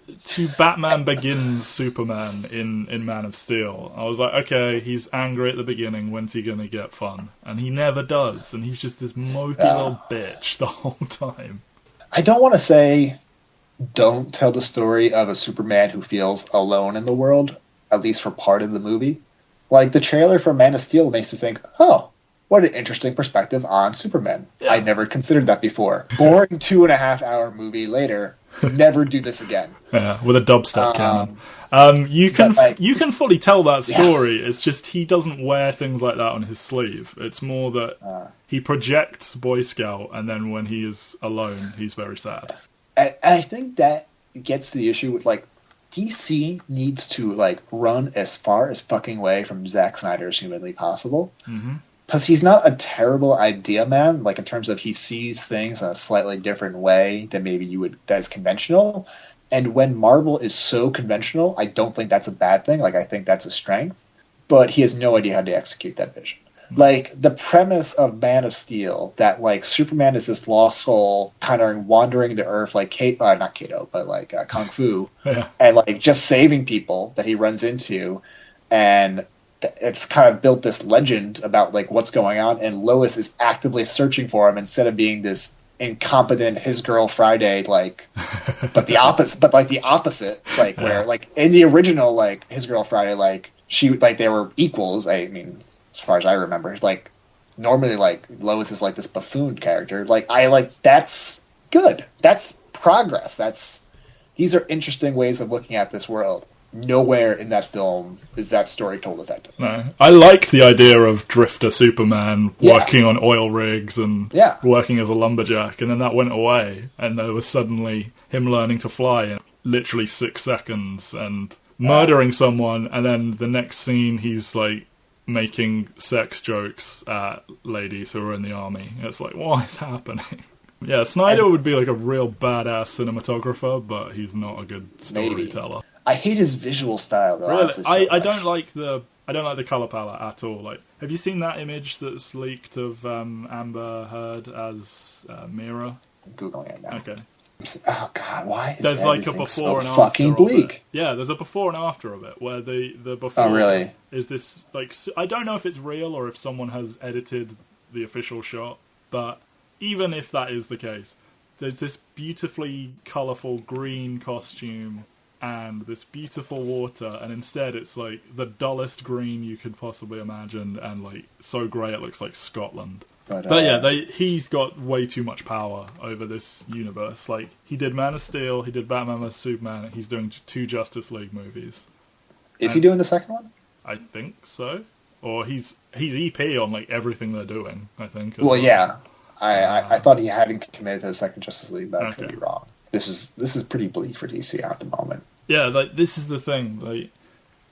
Batman Begins Superman in Man of Steel, I was like, okay, he's angry at the beginning. When's he gonna get fun? And he never does. And he's just this mopey little bitch the whole time. I don't want to say don't tell the story of a Superman who feels alone in the world, at least for part of the movie. Like the trailer for Man of Steel makes you think, oh, what an interesting perspective on Superman. Yeah. I never considered that before. Boring 2.5-hour movie later, never do this again. Yeah, with a dubstep cannon. You can fully tell that story. Yeah. It's just he doesn't wear things like that on his sleeve. It's more that he projects Boy Scout, and then when he is alone, he's very sad. And I think that gets to the issue with like DC needs to like run as far as fucking away from Zack Snyder as humanly possible. Mm-hmm. Because he's not a terrible idea man, like in terms of he sees things in a slightly different way than maybe you would, that is conventional. And when Marvel is so conventional, I don't think that's a bad thing. Like, I think that's a strength. But he has no idea how to execute that vision. Like, the premise of Man of Steel, that, like, Superman is this lost soul kind of wandering the earth like not Kato, but like Kung Fu. Yeah. And, like, just saving people that he runs into. And it's kind of built this legend about like what's going on, and Lois is actively searching for him instead of being this incompetent His Girl Friday, like, but the opposite, like where like in the original like His Girl Friday, like she like they were equals. I mean, as far as I remember, like normally like Lois is like this buffoon character. Like that's good. That's progress. These are interesting ways of looking at this world. Nowhere in that film is that story told effective. No. I like the idea of Drifter Superman working on oil rigs and working as a lumberjack, and then that went away, and there was suddenly him learning to fly in literally 6 seconds and murdering someone, and then the next scene he's like making sex jokes at ladies who are in the army. It's like, what is happening? Yeah, Snyder would be like a real badass cinematographer, but he's not a good storyteller. I hate his visual style, though. Really? So I don't like the color palette at all. Like, have you seen that image that's leaked of Amber Heard as Mira? I'm Googling it now. Okay. Oh God, why is there's like a before so and after fucking bleak? Yeah, there's a before and after of it where the before really? is this like, I don't know if it's real or if someone has edited the official shot, but even if that is the case, there's this beautifully colourful green costume and this beautiful water, and instead it's like the dullest green you could possibly imagine, and like so grey it looks like Scotland. But yeah, he's got way too much power over this universe. Like, he did Man of Steel, he did Batman vs Superman, he's doing 2 Justice League movies. Is he doing the second one? I think so. Or he's EP on like everything they're doing, I think. Well, yeah. I thought he hadn't committed to the second Justice League, but I could be wrong. This is pretty bleak for DC at the moment. Yeah, like, this is the thing. Like,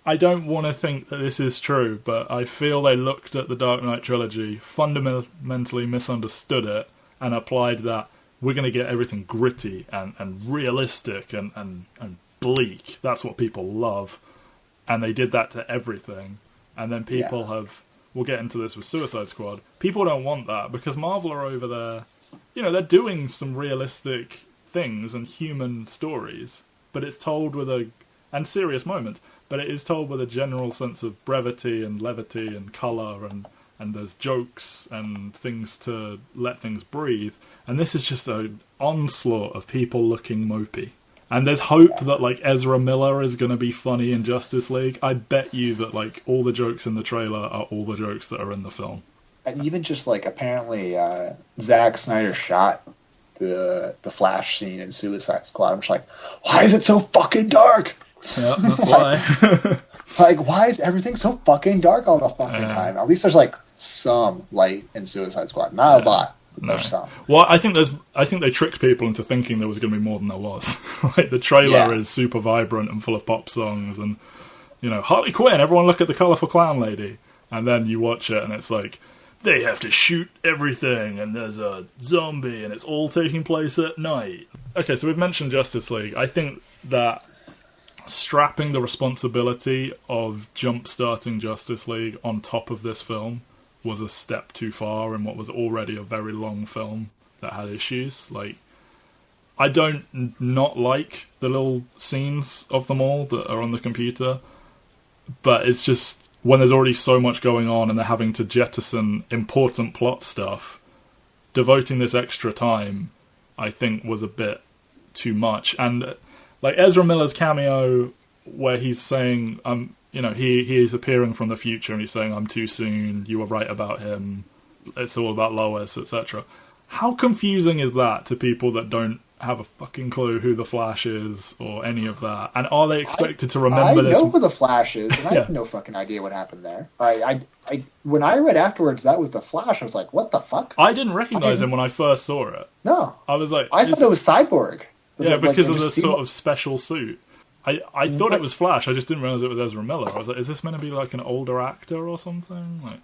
I don't want to think that this is true, but I feel they looked at the Dark Knight trilogy, fundamentally misunderstood it, and applied that we're going to get everything gritty and realistic and bleak. That's what people love. And they did that to everything. And then people we'll get into this with Suicide Squad. People don't want that because Marvel are over there, they're doing some realistic things and human stories, but it's told and serious moments, but it is told with a general sense of brevity and levity and colour, and there's jokes and things to let things breathe. And this is just an onslaught of people looking mopey. And there's hope that, like, Ezra Miller is going to be funny in Justice League. I bet you that, like, all the jokes in the trailer are all the jokes that are in the film. And even just, like, apparently Zack Snyder shot the Flash scene in Suicide Squad. I'm just like, why is it so fucking dark? Yeah, that's why. Like, why is everything so fucking dark all the fucking time? At least there's, like, some light in Suicide Squad. Not a lot. No. Well, I think they tricked people into thinking there was going to be more than there was. Like, the trailer is super vibrant and full of pop songs, and Harley Quinn. Everyone look at the colourful clown lady, and then you watch it, and it's like they have to shoot everything, and there's a zombie, and it's all taking place at night. Okay, so we've mentioned Justice League. I think that strapping the responsibility of jump-starting Justice League on top of this film was a step too far in what was already a very long film that had issues. Like, I don't not like the little scenes of them all that are on the computer, but it's just when there's already so much going on and they're having to jettison important plot stuff, devoting this extra time, I think, was a bit too much. And like Ezra Miller's cameo where he's saying, he is appearing from the future and he's saying, I'm too soon, you were right about him, it's all about Lois, etc. How confusing is that to people that don't have a fucking clue who the Flash is or any of that? And are they expected to remember this? I know who the Flash is, and I have no fucking idea what happened there. I when I read afterwards that was the Flash, I was like, what the fuck? I didn't recognize him when I first saw it. No. I was like... I thought it was Cyborg. Because of the sort of special suit. I thought it was Flash, I just didn't realise it was Ezra Miller. I was like, is this meant to be like an older actor or something?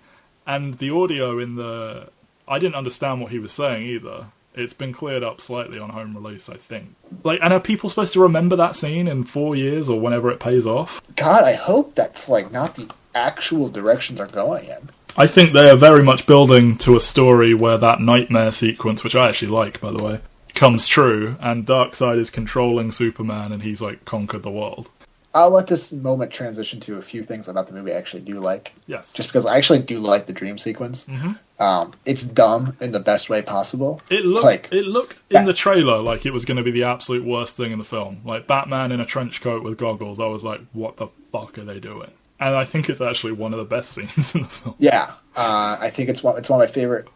And the audio in the... I didn't understand what he was saying either. It's been cleared up slightly on home release, I think. And are people supposed to remember that scene in 4 years or whenever it pays off? God, I hope that's not the actual direction they're going in. I think they are very much building to a story where that nightmare sequence, which I actually like, by the way, comes true, and Darkseid is controlling Superman and he's conquered the world. I'll let this moment transition to a few things about the movie I actually do like. Yes. Just because I actually do like the dream sequence. Mm-hmm. It's dumb in the best way possible. It looked in the trailer like it was going to be the absolute worst thing in the film. Like Batman in a trench coat with goggles. I was like, what the fuck are they doing? And I think it's actually one of the best scenes in the film. Yeah. I think it's one of my favorite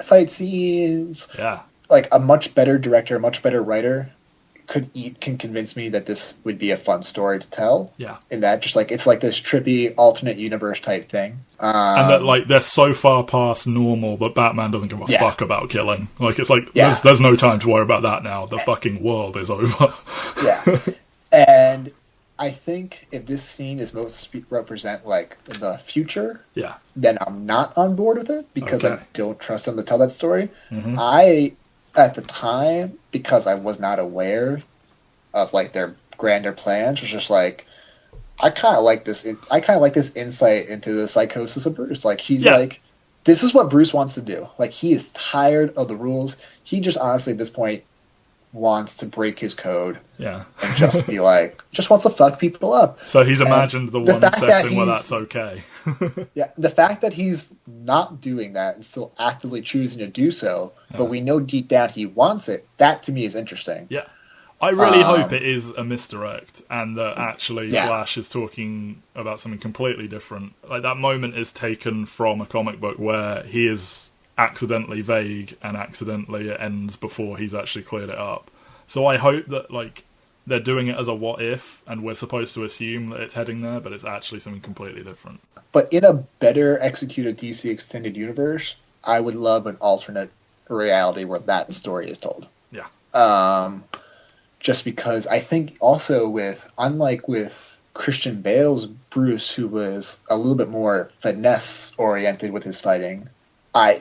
fight scenes. Yeah. Like a much better director, a much better writer can convince me that this would be a fun story to tell. Yeah. In that, just it's like this trippy alternate universe type thing. And that they're so far past normal, but Batman doesn't give a fuck about killing. There's no time to worry about that now. The fucking world is over. Yeah. And I think if this scene is supposed to represent like the future, Yeah. then I'm not on board with it because Okay. I don't trust them to tell that story. Mhm. I, at the time, because I was not aware of like their grander plans, was just like, I kind of like this. I kind of like this insight into the psychosis of Bruce. Like he's like, this is what Bruce wants to do. Like he is tired of the rules. He just honestly at this point wants to break his code. Yeah. And just be like, just wants to fuck people up. So he's imagined the one setting where that's okay. Yeah, the fact that he's not doing that and still actively choosing to do so, but we know deep down he wants it, that to me is interesting. Yeah. I really hope it is a misdirect and that actually Yeah. Flash is talking about something completely different. Like that moment is taken from a comic book where he is accidentally vague and accidentally it ends before he's actually cleared it up. So I hope that like they're doing it as a what if and we're supposed to assume that it's heading there, but it's actually something completely different. But in a better executed DC extended universe, I would love an alternate reality where that story is told. Yeah. Just because I think also unlike with Christian Bale's Bruce, who was a little bit more finesse oriented with his fighting,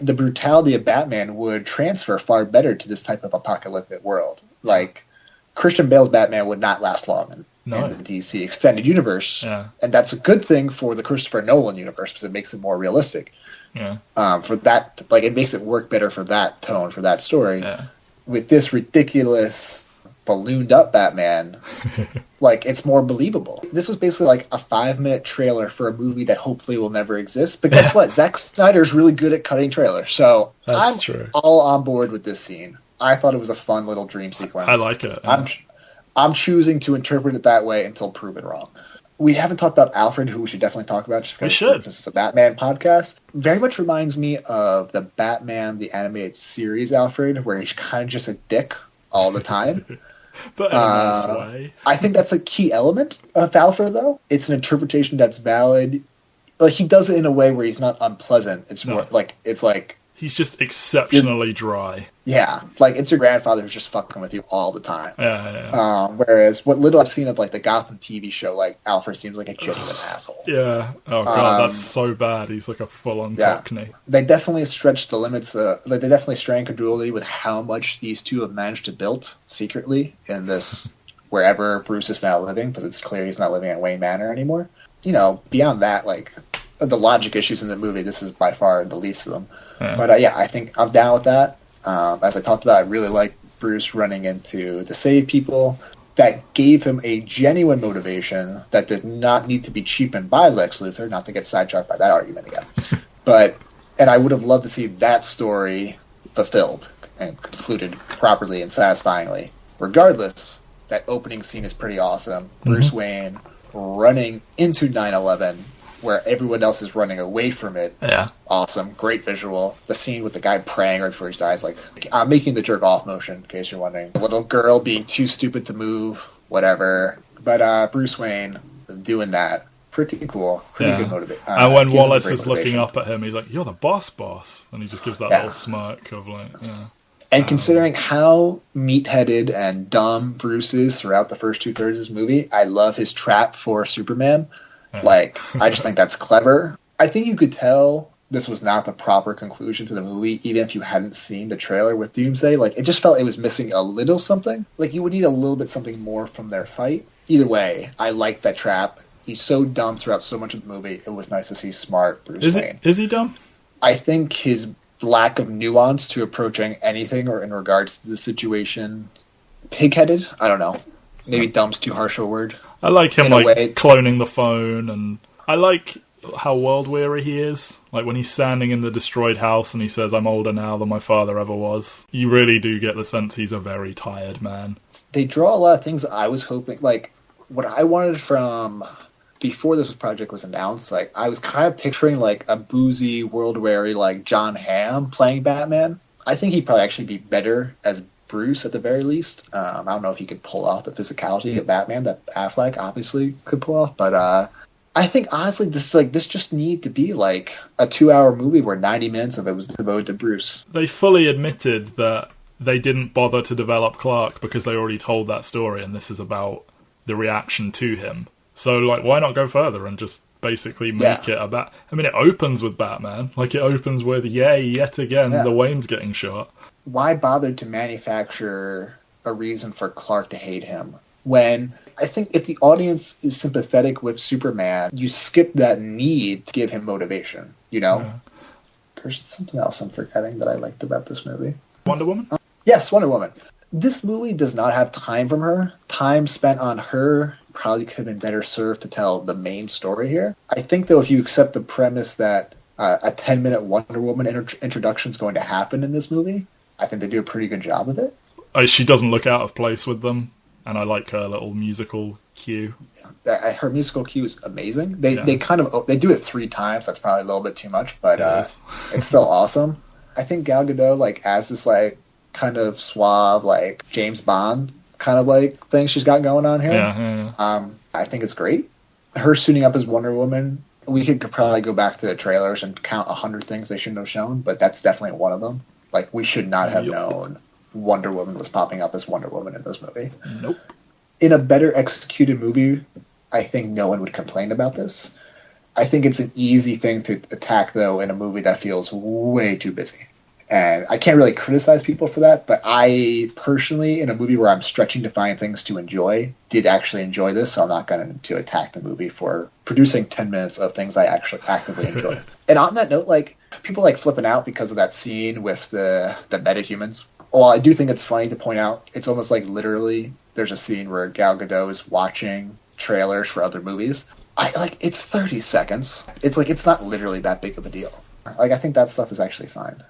the brutality of Batman would transfer far better to this type of apocalyptic world. Like Christian Bale's Batman would not last long in the DC extended universe, and that's a good thing for the Christopher Nolan universe because it makes it more realistic. Yeah. For that, like it makes it work better for that tone, for that story. Yeah. With this ridiculous ballooned up Batman, like it's more believable. This was basically like a 5-minute trailer for a movie that hopefully will never exist. But guess what? Zack Snyder is really good at cutting trailers, so I'm all on board with this scene. I thought it was a fun little dream sequence. I like it. Yeah. I'm choosing to interpret it that way until proven wrong. We haven't talked about Alfred, who we should definitely talk about. Just because we should. This is a Batman podcast. Very much reminds me of the Batman, the animated series Alfred, where he's kind of just a dick all the time. But in a nice way. I think that's a key element of Alfred, though. It's an interpretation that's valid. Like he does it in a way where he's not unpleasant. It's more like he's just exceptionally dry. Yeah, like it's your grandfather who's just fucking with you all the time. Yeah. Whereas what little I've seen of like the Gotham TV show, like Alfred seems like a genuine asshole. Yeah. Oh god, that's so bad. He's like a full-on Cockney. They definitely stretched the limits. They definitely strained credulity with how much these two have managed to build secretly in this wherever Bruce is now living, because it's clear he's not living at Wayne Manor anymore. You know, beyond that, like the logic issues in the movie, this is by far the least of them. Yeah. But I think I'm down with that. As I talked about, I really like Bruce running into to save people. That gave him a genuine motivation that did not need to be cheapened by Lex Luthor, not to get sidetracked by that argument again. And I would have loved to see that story fulfilled and concluded properly and satisfyingly. Regardless, that opening scene is pretty awesome. Bruce Wayne running into 9/11, where everyone else is running away from it. Yeah. Awesome. Great visual. The scene with the guy praying right before he dies. Like, I'm making the jerk off motion, in case you're wondering. The little girl being too stupid to move, whatever. But Bruce Wayne doing that. Pretty cool. Pretty good motivation. And when Wallace is looking up at him, he's like, "You're the boss." And he just gives that little smirk of like, And considering how meat-headed and dumb Bruce is throughout the first 2/3 of this movie, I love his trap for Superman. Like, I just think that's clever. I think you could tell this was not the proper conclusion to the movie, even if you hadn't seen the trailer with Doomsday. Like, it just felt it was missing a little something. Like, you would need a little bit something more from their fight. Either way, I like that trap. He's so dumb throughout so much of the movie. It was nice to see smart Bruce Wayne. Is he dumb? I think his lack of nuance to approaching anything or in regards to the situation, pig-headed? I don't know. Maybe dumb's too harsh a word. I like him cloning the phone, and I like how world-weary he is. Like when he's standing in the destroyed house and he says, "I'm older now than my father ever was." You really do get the sense he's a very tired man. They draw a lot of things I was hoping, like what I wanted from before this project was announced. Like I was kind of picturing like a boozy, world-weary like John Hamm playing Batman. I think he'd probably actually be better as Bruce at the very least. I don't know if he could pull off the physicality of Batman that Affleck obviously could pull off, but I think honestly this just need to be like a 2-hour movie where 90 minutes of it was devoted to Bruce. They fully admitted that they didn't bother to develop Clark because they already told that story, and this is about the reaction to him. So, like, why not go further and just basically make it about... I mean, it opens with Batman. Like, it opens with, yay, yet again, the Wayne's getting shot. Why bother to manufacture a reason for Clark to hate him when I think if the audience is sympathetic with Superman, you skip that need to give him motivation, you know? Yeah. There's something else I'm forgetting that I liked about this movie. Wonder Woman? Yes, Wonder Woman. This movie does not have time from her. Time spent on her probably could have been better served to tell the main story here. I think, though, if you accept the premise that a 10-minute Wonder Woman introduction is going to happen in this movie, I think they do a pretty good job of it. She doesn't look out of place with them, and I like her little musical cue. Her musical cue is amazing. They do it 3 times. That's probably a little bit too much, but it's still awesome. I think Gal Gadot, like, as this, like, kind of suave, like, James Bond kind of, like, thing she's got going on here. Yeah. I think it's great. Her suiting up as Wonder Woman, we could probably go back to the trailers and count 100 things they shouldn't have shown, but that's definitely one of them. Like, we should not have known Wonder Woman was popping up as Wonder Woman in this movie. Nope. In a better executed movie, I think no one would complain about this. I think it's an easy thing to attack, though, in a movie that feels way too busy. And I can't really criticize people for that, but I personally, in a movie where I'm stretching to find things to enjoy, did actually enjoy this, so I'm not going to attack the movie for producing 10 minutes of things I actually actively enjoy. And on that note, like, people like flipping out because of that scene with the metahumans. Well, I do think it's funny to point out, it's almost like literally there's a scene where Gal Gadot is watching trailers for other movies. It's 30 seconds. It's like, it's not literally that big of a deal. Like, I think that stuff is actually fine.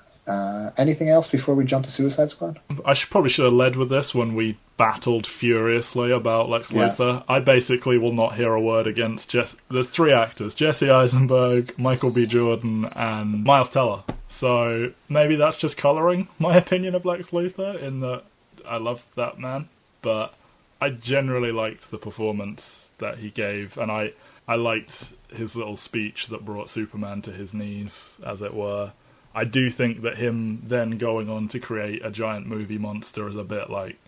Anything else before we jump to Suicide Squad? I probably should have led with this when we battled furiously about Lex Luthor. I basically will not hear a word against there's 3 actors, Jesse Eisenberg, Michael B. Jordan, and Miles Teller. So maybe that's just colouring my opinion of Lex Luthor, in that I love that man, but I generally liked the performance that he gave, and I liked his little speech that brought Superman to his knees, as it were. I do think that him then going on to create a giant movie monster is a bit like,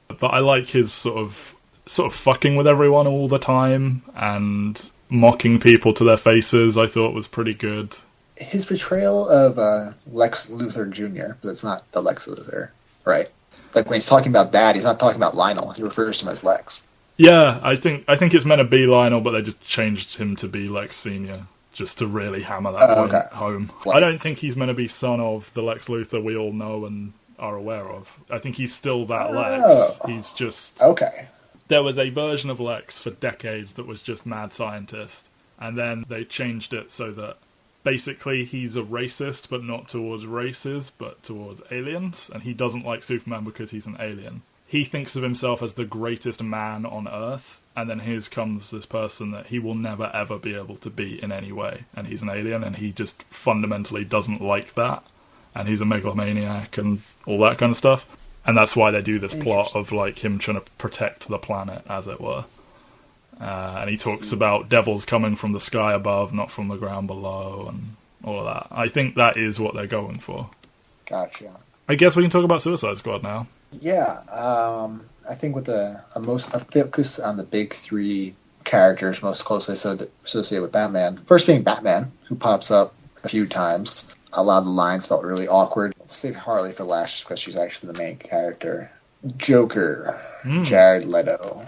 But I like his sort of fucking with everyone all the time and mocking people to their faces. I thought was pretty good. His portrayal of Lex Luthor Jr., but it's not the Lex Luthor, right? Like, when he's talking about Dad, he's not talking about Lionel. He refers to him as Lex. Yeah, I think it's meant to be Lionel, but they just changed him to be Lex Senior, just to really hammer that point home. I don't think he's meant to be son of the Lex Luthor we all know and are aware of. I think he's still that Lex. He's just... Okay. There was a version of Lex for decades that was just mad scientist, and then they changed it so that basically he's a racist, but not towards races, but towards aliens, and he doesn't like Superman because he's an alien. He thinks of himself as the greatest man on Earth, and then here comes this person that he will never ever be able to be in any way, and he's an alien, and he just fundamentally doesn't like that, and he's a megalomaniac and all that kind of stuff. And that's why they do this plot of like him trying to protect the planet, as it were. And he talks about devils coming from the sky above, not from the ground below, and all of that. I think that is what they're going for. Gotcha. I guess we can talk about Suicide Squad now. Yeah, I think with a focus on the big 3 characters most closely associated with Batman. First being Batman, who pops up a few times. A lot of the lines felt really awkward. We'll save Harley for last because she's actually the main character. Joker, Jared Leto.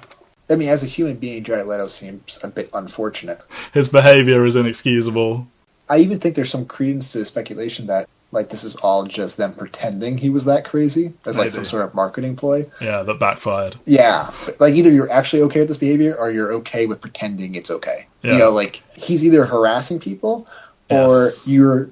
I mean, as a human being, Jared Leto seems a bit unfortunate. His behavior is inexcusable. I even think there's some credence to the speculation that, like, this is all just them pretending he was that crazy as, like, some sort of marketing ploy. Yeah, that backfired. Yeah. Like, either you're actually okay with this behavior or you're okay with pretending it's okay. Yeah. You know, like, he's either harassing people or you're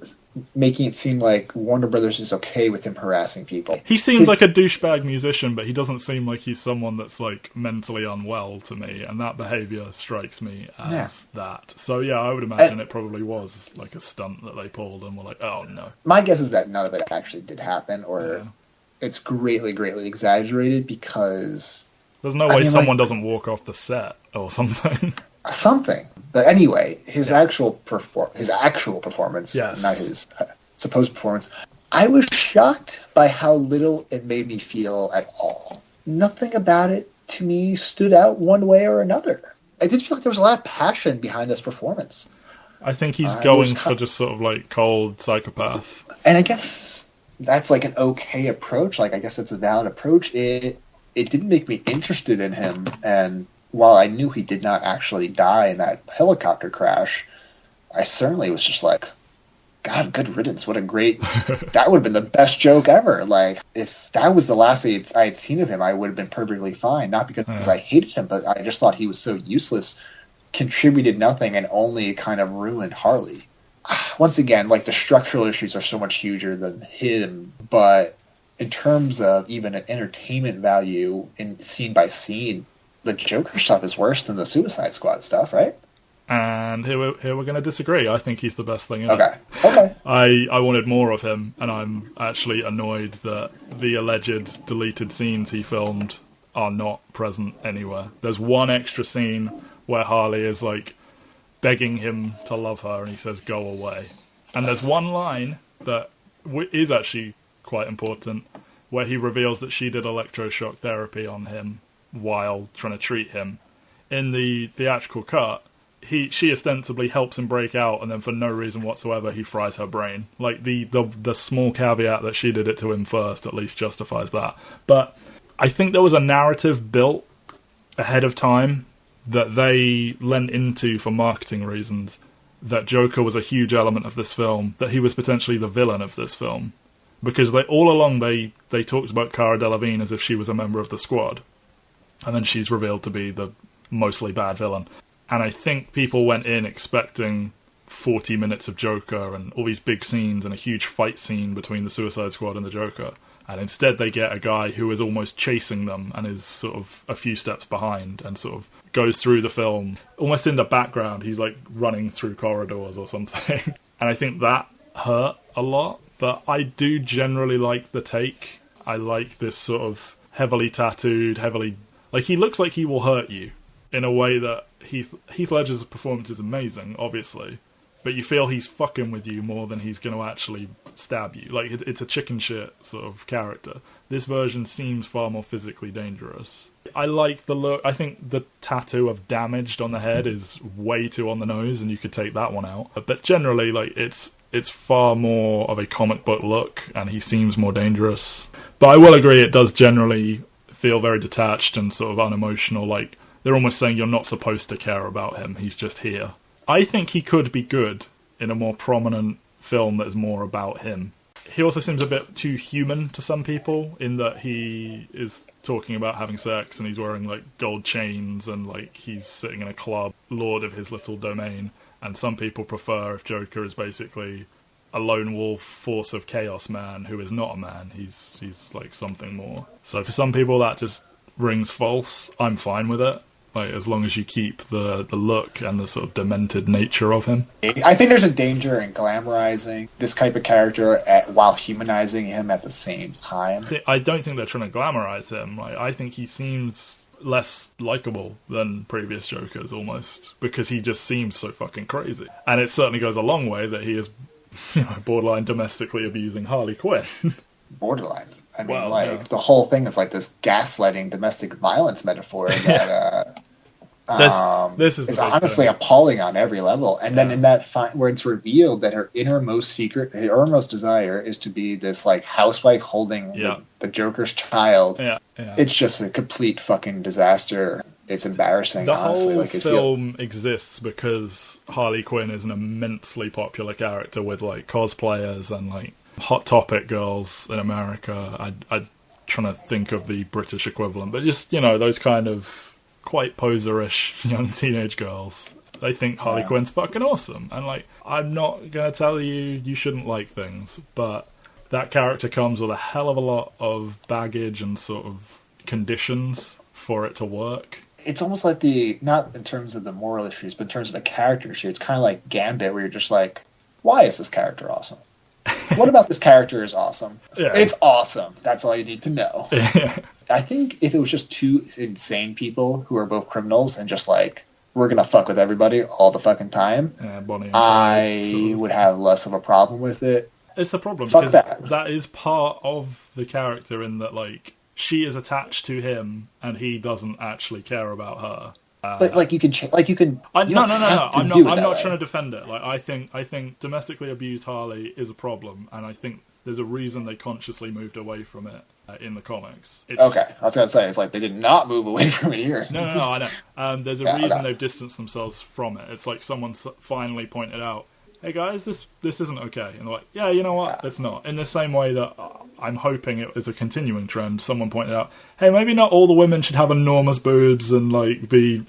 making it seem like Warner Brothers is okay with him harassing people. He seems like a douchebag musician, but he doesn't seem like he's someone that's, like, mentally unwell to me, and that behaviour strikes me as that. So, yeah, I would imagine it probably was, like, a stunt that they pulled and were like, oh, no. My guess is that none of it actually did happen, or it's greatly, greatly exaggerated, because... There's no way someone doesn't walk off the set or something. Something. But anyway, his actual performance, not his supposed performance, I was shocked by how little it made me feel at all. Nothing about it to me, stood out one way or another. I did feel like there was a lot of passion behind this performance. I think he's going for just sort of like cold psychopath. And I guess that's like an okay approach. Like, I guess that's a valid approach. It didn't make me interested in him. And while I knew he did not actually die in that helicopter crash, I certainly was just like, God, good riddance. What a great... That would have been the best joke ever. Like, if that was the last I had seen of him, I would have been perfectly fine. Not because I hated him, but I just thought he was so useless, contributed nothing, and only kind of ruined Harley. Once again, like, the structural issues are so much huger than him, but in terms of even an entertainment value in scene by scene, the Joker stuff is worse than the Suicide Squad stuff, right? And here we're going to disagree. I think he's the best thing in it. Okay. I wanted more of him, and I'm actually annoyed that the alleged deleted scenes he filmed are not present anywhere. There's one extra scene where Harley is, like, begging him to love her, and he says, go away. And there's one line that is actually quite important, where he reveals that she did electroshock therapy on him while trying to treat him. In the theatrical cut, she ostensibly helps him break out, and then for no reason whatsoever, he fries her brain. Like, the small caveat that she did it to him first at least justifies that. But I think there was a narrative built ahead of time that they lent into for marketing reasons, that Joker was a huge element of this film, that he was potentially the villain of this film. Because all along they talked about Cara Delevingne as if she was a member of the Squad. And then she's revealed to be the mostly bad villain. And I think people went in expecting 40 minutes of Joker and all these big scenes and a huge fight scene between the Suicide Squad and the Joker. And instead they get a guy who is almost chasing them and is sort of a few steps behind and sort of goes through the film. Almost in the background, he's like running through corridors or something. And I think that hurt a lot. But I do generally like the take. I like this sort of heavily tattooed, like, he looks like he will hurt you in a way that Heath Ledger's performance is amazing, obviously, but you feel he's fucking with you more than he's going to actually stab you. Like, it's a chicken shit sort of character. This version seems far more physically dangerous. I like the look. I think the tattoo of damaged on the head is way too on the nose, and you could take that one out. But generally, like, it's far more of a comic book look, and he seems more dangerous. But I will agree, it does generally feel very detached and sort of unemotional, like, they're almost saying you're not supposed to care about him, he's just here. I think he could be good in a more prominent film that is more about him. He also seems a bit too human to some people, in that he is talking about having sex and he's wearing, like, gold chains and, like, he's sitting in a club, lord of his little domain. And some people prefer if Joker is basically a lone wolf force of chaos man who is not a man. He's like something more. So for some people that just rings false. I'm fine with it. Like, as long as you keep the look and the sort of demented nature of him. I think there's a danger in glamorizing this type of character while humanizing him at the same time. I don't think they're trying to glamorize him. Like, I think he seems less likable than previous Jokers, almost, because he just seems so fucking crazy. And it certainly goes a long way that he is, borderline domestically abusing Harley Quinn. Borderline. I mean, the whole thing is like this gaslighting domestic violence metaphor that this is honestly appalling on every level. And then in that where it's revealed that her innermost desire is to be this, like, housewife holding the Joker's child. It's just a complete fucking disaster. It's embarrassing, honestly. The whole film exists because Harley Quinn is an immensely popular character with, like, cosplayers and, like, Hot Topic girls in America. I'm trying to think of the British equivalent, but just, those kind of quite poserish young teenage girls. They think Harley Quinn's fucking awesome. And, like, I'm not going to tell you shouldn't like things, but that character comes with a hell of a lot of baggage and sort of conditions for it to work. It's almost like not in terms of the moral issues, but in terms of a character issue. It's kind of like Gambit, where you're just like, why is this character awesome? What about this character is awesome? It's awesome. That's all you need to know. I think if it was just two insane people who are both criminals and just like, we're going to fuck with everybody all the fucking time, I would have less of a problem with it. It's a problem because that is part of the character, in that, like, she is attached to him and he doesn't actually care about her. But you can. No. I'm not trying to defend it. Like I think domestically abused Harley is a problem, and I think there's a reason they consciously moved away from it in the comics. Okay, I was gonna say it's like they did not move away from it here. No, I know. There's a reason they've distanced themselves from it. It's like someone finally pointed out, "Hey guys, this isn't okay," and they're like, "Yeah, you know what? It's not." In the same way that I'm hoping it is a continuing trend. Someone pointed out, "Hey, maybe not all the women should have enormous boobs and like be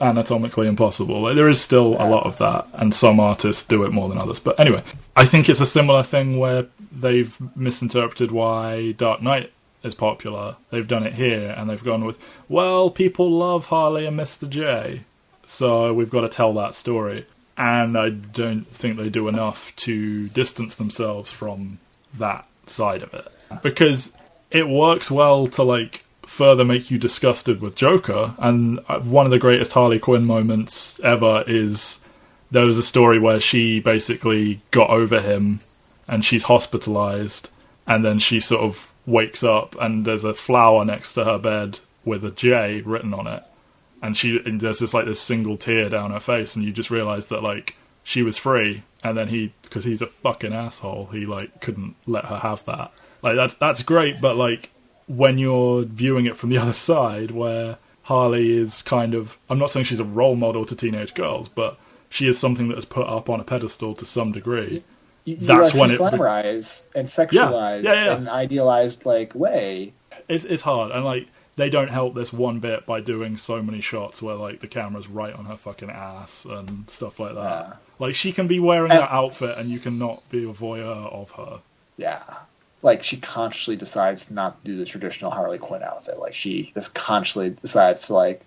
anatomically impossible." Like, there is still a lot of that, and some artists do it more than others. But anyway, I think it's a similar thing where they've misinterpreted why Dark Knight is popular. They've done it here, and they've gone with, well, people love Harley and Mr. J, so we've got to tell that story. And I don't think they do enough to distance themselves from that side of it. Because it works well to, like, further make you disgusted with Joker, and one of the greatest Harley Quinn moments ever is there was a story where she basically got over him, and she's hospitalized, and then she sort of wakes up, and there's a flower next to her bed with a J written on it. And there's this single tear down her face, and you just realise that, like, she was free, and then because he's a fucking asshole, he, like, couldn't let her have that. Like, that's great, but, like, when you're viewing it from the other side, where Harley is kind of, I'm not saying she's a role model to teenage girls, but she is something that is put up on a pedestal to some degree. That's when it's glamorized and sexualized in an idealized, like, way. It's hard, and, like, they don't help this one bit by doing so many shots where, like, the camera's right on her fucking ass and stuff like that. Yeah. Like, she can be wearing that outfit and you cannot be a voyeur of her. Yeah. Like, she consciously decides not to do the traditional Harley Quinn outfit. Like, she just consciously decides to, like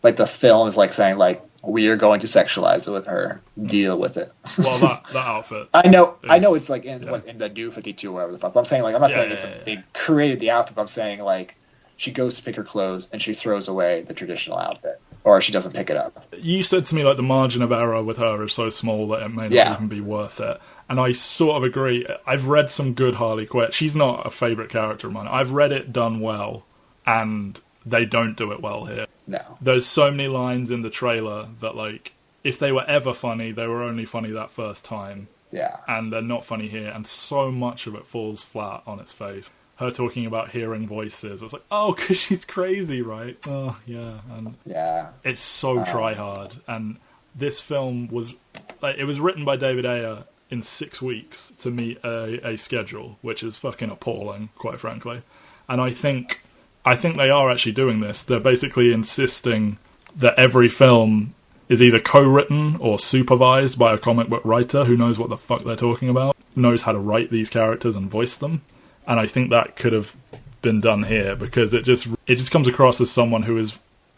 the film is, like, saying, like, we are going to sexualize it with her. Deal with it. Well, that outfit. I know it's, like, in the New 52 or whatever the fuck. But I'm saying, like, I'm not saying they created the outfit, but I'm saying, like, she goes to pick her clothes and she throws away the traditional outfit, or she doesn't pick it up. You said to me, like, the margin of error with her is so small that it may not even be worth it. And I sort of agree. I've read some good Harley Quinn. She's not a favourite character of mine. I've read it done well, and they don't do it well here. No. There's so many lines in the trailer that, like, if they were ever funny, they were only funny that first time. Yeah. And they're not funny here, and so much of it falls flat on its face. Her talking about hearing voices. It's like, oh, because she's crazy, right? Oh, yeah. And it's so try-hard. And this film was... like, it was written by David Ayer in 6 weeks to meet a schedule, which is fucking appalling, quite frankly. And I think they are actually doing this. They're basically insisting that every film is either co-written or supervised by a comic book writer who knows what the fuck they're talking about, knows how to write these characters and voice them. And I think that could have been done here, because it just comes across as someone who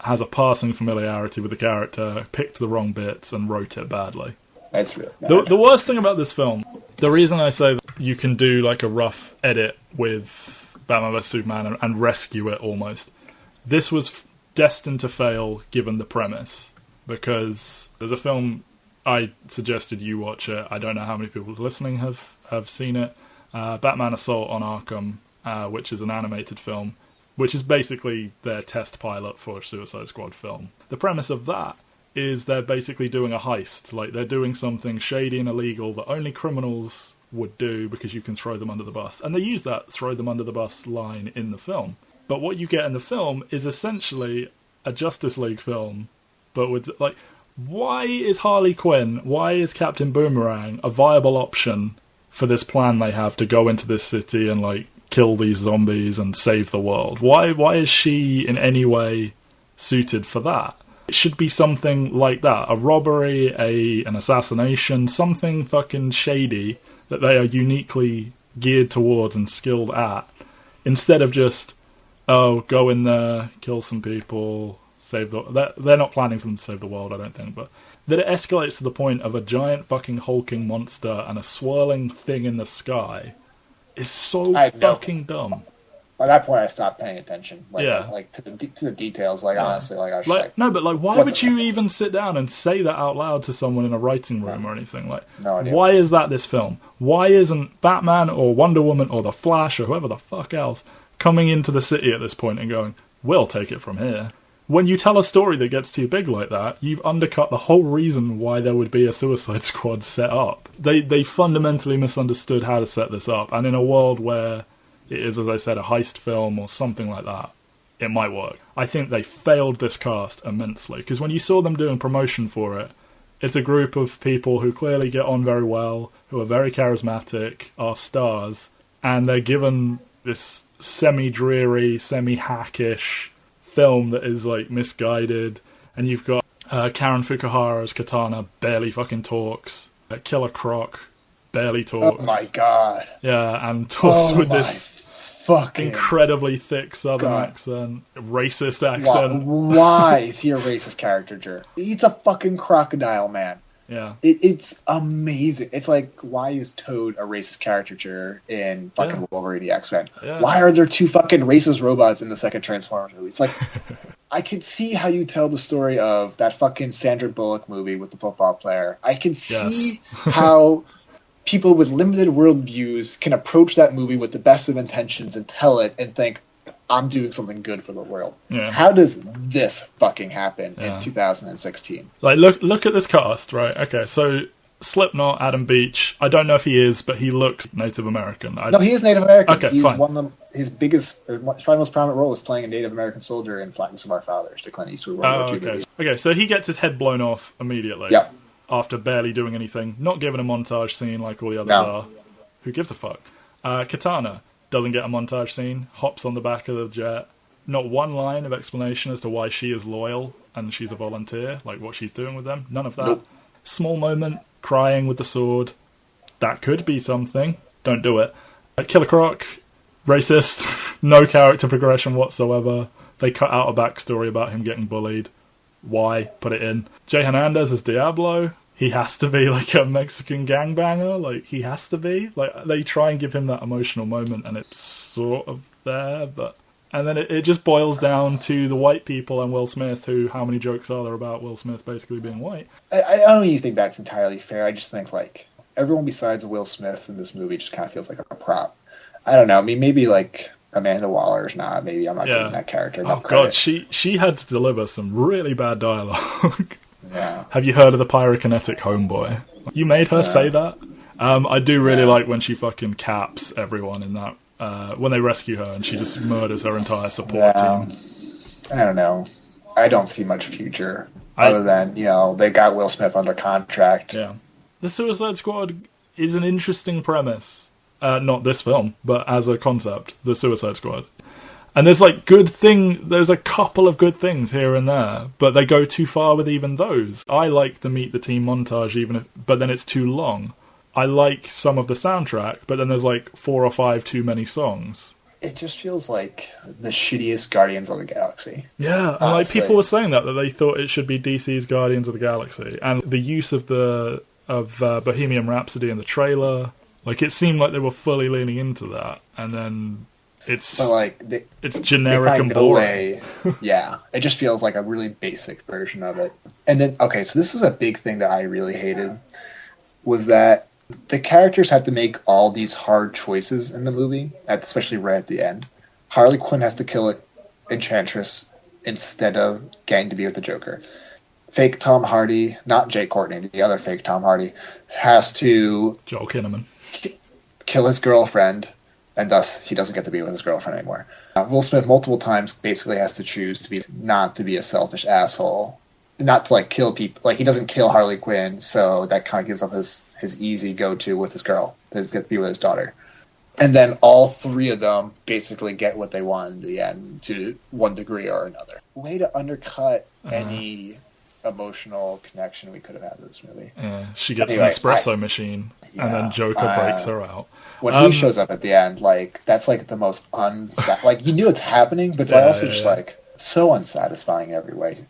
has a passing familiarity with the character, picked the wrong bits, and wrote it badly. That's really bad. The worst thing about this film, the reason I say that you can do like a rough edit with Batman vs Superman and rescue it almost, this was destined to fail given the premise, because there's a film I suggested you watch it. I don't know how many people listening have seen it. Batman Assault on Arkham, which is an animated film, which is basically their test pilot for a Suicide Squad film. The premise of that is they're basically doing a heist. Like, they're doing something shady and illegal that only criminals would do because you can throw them under the bus. And they use that throw them under the bus line in the film. But what you get in the film is essentially a Justice League film, but with, like, why is Harley Quinn, why is Captain Boomerang a viable option for this plan they have to go into this city and, like, kill these zombies and save the world? Why is she in any way suited for that? It should be something like that. A robbery, an assassination, something fucking shady that they are uniquely geared towards and skilled at. Instead of just, go in there, kill some people, save the... They're not planning for them to save the world, I don't think, but... that it escalates to the point of a giant fucking hulking monster and a swirling thing in the sky is so fucking dumb. By that point, I stopped paying attention. Yeah. Like to the details. Like honestly, like I was like, like, no, but like, why would you even sit down and say that out loud to someone in a writing room or anything? Like, no idea. Why is that this film? Why isn't Batman or Wonder Woman or the Flash or whoever the fuck else coming into the city at this point and going, we'll take it from here? When you tell a story that gets too big like that, you've undercut the whole reason why there would be a Suicide Squad set up. They fundamentally misunderstood how to set this up, and in a world where it is, as I said, a heist film or something like that, it might work. I think they failed this cast immensely, because when you saw them doing promotion for it, it's a group of people who clearly get on very well, who are very charismatic, are stars, and they're given this semi-dreary, semi-hackish film that is like misguided, and you've got Karen Fukuhara as Katana, barely fucking talks. Killer Croc barely talks. Oh my god! Yeah, and talks with this fucking incredibly thick Southern accent, racist accent. Why is he a racist caricature? He's a fucking crocodile, man. Yeah, it's amazing. It's like, why is Toad a racist caricature in fucking Wolverine the X-Men? Yeah. Why are there two fucking racist robots in the second Transformers movie? It's like, I could see how you tell the story of that fucking Sandra Bullock movie with the football player. I can see how people with limited worldviews can approach that movie with the best of intentions and tell it and think, I'm doing something good for the world. Yeah. How does this fucking happen in 2016? Like, look at this cast, right? Okay, so Slipknot, Adam Beach. I don't know if he is, but he looks Native American. No, he is Native American. Okay, he's fine. One of his biggest, probably most prominent role is playing a Native American soldier in Flattening Some of Our Fathers, the Clint Eastwood World War II movie. Okay, so he gets his head blown off immediately. Yep. After barely doing anything, not given a montage scene like all the others are. Who gives a fuck? Katana doesn't get a montage scene, hops on the back of the jet. Not one line of explanation as to why she is loyal and she's a volunteer, like what she's doing with them. None of that. Nope. Small moment, crying with the sword. That could be something. Don't do it. Killer Croc, racist, no character progression whatsoever. They cut out a backstory about him getting bullied. Why? Put it in. Jay Hernandez as Diablo. He has to be like a Mexican gangbanger. Like, he has to be. Like, they try and give him that emotional moment, and it's sort of there, but... And then it just boils down to the white people and Will Smith, who, how many jokes are there about Will Smith basically being white? I don't even think that's entirely fair. I just think, like, everyone besides Will Smith in this movie just kind of feels like a prop. I don't know. I mean, maybe, like, Amanda Waller's not. Maybe I'm not giving that character enough credit. God, she had to deliver some really bad dialogue. Yeah. Have you heard of the pyrokinetic homeboy? You made her say that? I do really like when she fucking caps everyone in that. When they rescue her and she just murders her entire support team. I don't know. I don't see much future other than, they got Will Smith under contract. Yeah. The Suicide Squad is an interesting premise. Not this film, but as a concept, the Suicide Squad. And there's there's a couple of good things here and there, but they go too far with even those. I like the Meet the Team montage, but then it's too long. I like some of the soundtrack, but then there's 4 or 5 too many songs. It just feels like the shittiest Guardians of the Galaxy. Yeah, and people were saying that they thought it should be DC's Guardians of the Galaxy, and the use of Bohemian Rhapsody in the trailer, it seemed like they were fully leaning into that, and then it's it's generic and boring. Yeah, it just feels like a really basic version of it. And then, okay, so this is a big thing that I really hated, was that the characters have to make all these hard choices in the movie, especially right at the end. Harley Quinn has to kill Enchantress instead of getting to be with the Joker. Fake Tom Hardy, not Jay Courtney, the other fake Tom Hardy, has to Joel Kinnaman kill his girlfriend, and thus he doesn't get to be with his girlfriend anymore. Will Smith multiple times basically has to choose not to be a selfish asshole. Not to kill people. He doesn't kill Harley Quinn, so that kind of gives up his easy go-to with his girl. To get to be with his daughter. And then all 3 of them basically get what they want in the end, to one degree or another. Way to undercut any emotional connection we could have had with this movie. Yeah, she gets an espresso machine, and then Joker breaks her out. When he shows up at the end, that's the most you knew it's happening, but it's also just so unsatisfying every way.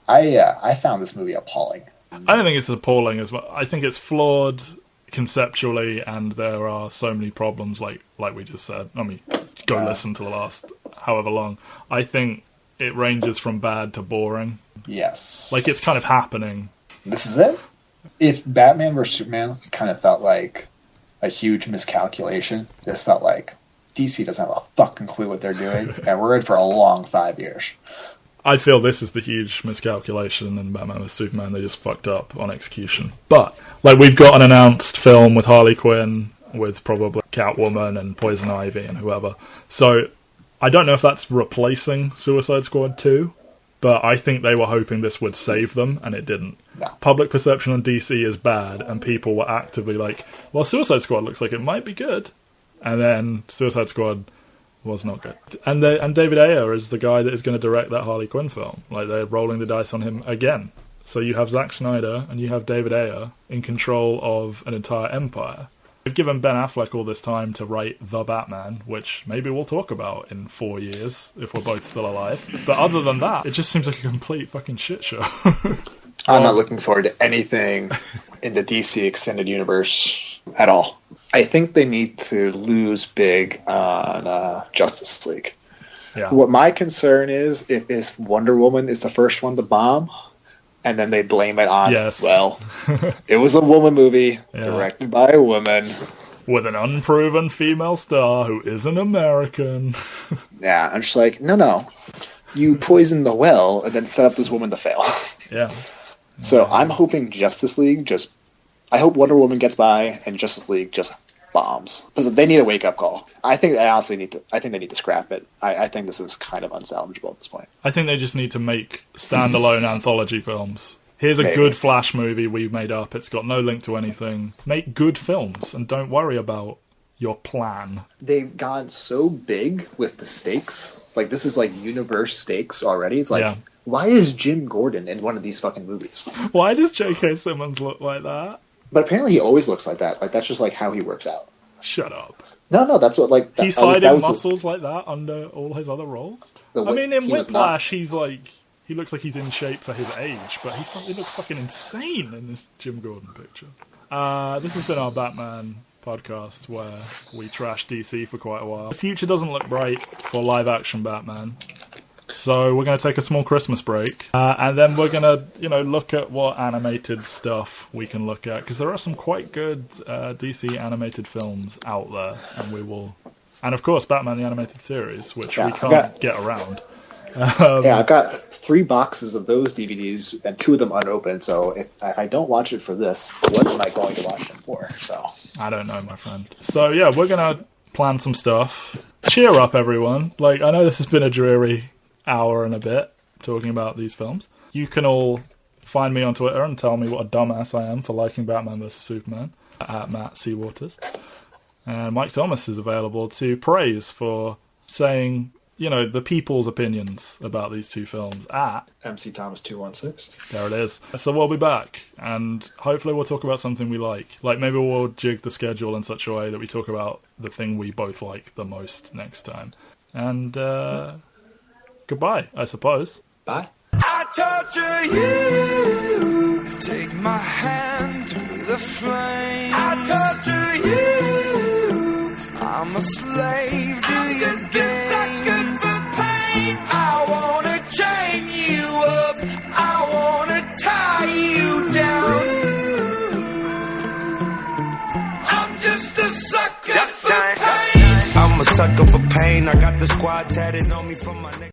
I found this movie appalling. I don't think it's appalling as well. I think it's flawed conceptually, and there are so many problems, like we just said. I mean, go listen to the last however long. I think it ranges from bad to boring. Yes. Like, it's kind of happening. This is it? If Batman vs. Superman kind of felt like a huge miscalculation, this felt like DC doesn't have a fucking clue what they're doing, and we're in for a long 5 years. I feel this is the huge miscalculation in Batman vs. Superman. They just fucked up on execution. But, like, we've got an announced film with Harley Quinn, with probably Catwoman and Poison Ivy and whoever. So, I don't know if that's replacing Suicide Squad 2, but I think they were hoping this would save them, and it didn't. No. Public perception on DC is bad, and people were actively like, well, Suicide Squad looks like it might be good. And then Suicide Squad was not good. And David Ayer is the guy that is going to direct that Harley Quinn film. Like, they're rolling the dice on him again. So you have Zack Snyder and you have David Ayer in control of an entire empire. They've given Ben Affleck all this time to write The Batman, which maybe we'll talk about in 4 years, if we're both still alive. But other than that, it just seems like a complete fucking shit show. I'm not looking forward to anything in the DC Extended Universe at all. I think they need to lose big on Justice League. Yeah. What my concern is, if Wonder Woman is the first one to bomb, and then they blame it on, well, it was a woman movie, directed by a woman. With an unproven female star who isn't American. Yeah, I'm just like, no. You poisoned the well and then set up this woman to fail. Yeah. So I'm hoping Justice League I hope Wonder Woman gets by and Justice League just bombs. Because they need a wake-up call. I think they need to scrap it. I think this is kind of unsalvageable at this point. I think they just need to make standalone anthology films. Here's a good Flash movie we made up. It's got no link to anything. Make good films and don't worry about your plan. They've gone so big with the stakes. Like, this is like universe stakes already. It's like, why is Jim Gordon in one of these fucking movies? Why does J.K. Simmons look like that? But apparently he always looks like that. Like, that's just like how he works out. Shut up. No, that's what, like... He's hiding muscles like that under all his other roles? I mean, in Whiplash, he's like... He looks like he's in shape for his age, but he looks fucking insane in this Jim Gordon picture. This has been our Batman podcast, where we trash DC for quite a while. The future doesn't look bright for live-action Batman. So we're going to take a small Christmas break, and then we're going to, look at what animated stuff we can look at, because there are some quite good DC animated films out there, and we will... And of course, Batman the Animated Series, which we can't get around. I've got 3 boxes of those DVDs, and 2 of them unopened, so if I don't watch it for this, what am I going to watch them for? So I don't know, my friend. So yeah, we're going to plan some stuff. Cheer up, everyone. Like, I know this has been a dreary hour and a bit talking about these films. You can all find me on Twitter and tell me what a dumbass I am for liking Batman vs. Superman at Matt C. Waters. And Mike Thomas is available to praise for saying, the people's opinions about these 2 films at MC Thomas 216. There it is. So we'll be back, and hopefully we'll talk about something we like. Like, maybe we'll jig the schedule in such a way that we talk about the thing we both like the most next time. And, goodbye, I suppose. Bye. I torture you. Take my hand through the flame. I torture you. I'm a slave to your games. I wanna chain you up. I wanna tie you down. I'm just a sucker for pain. I'm a sucker for pain. I got the squad tatted on me from my neck.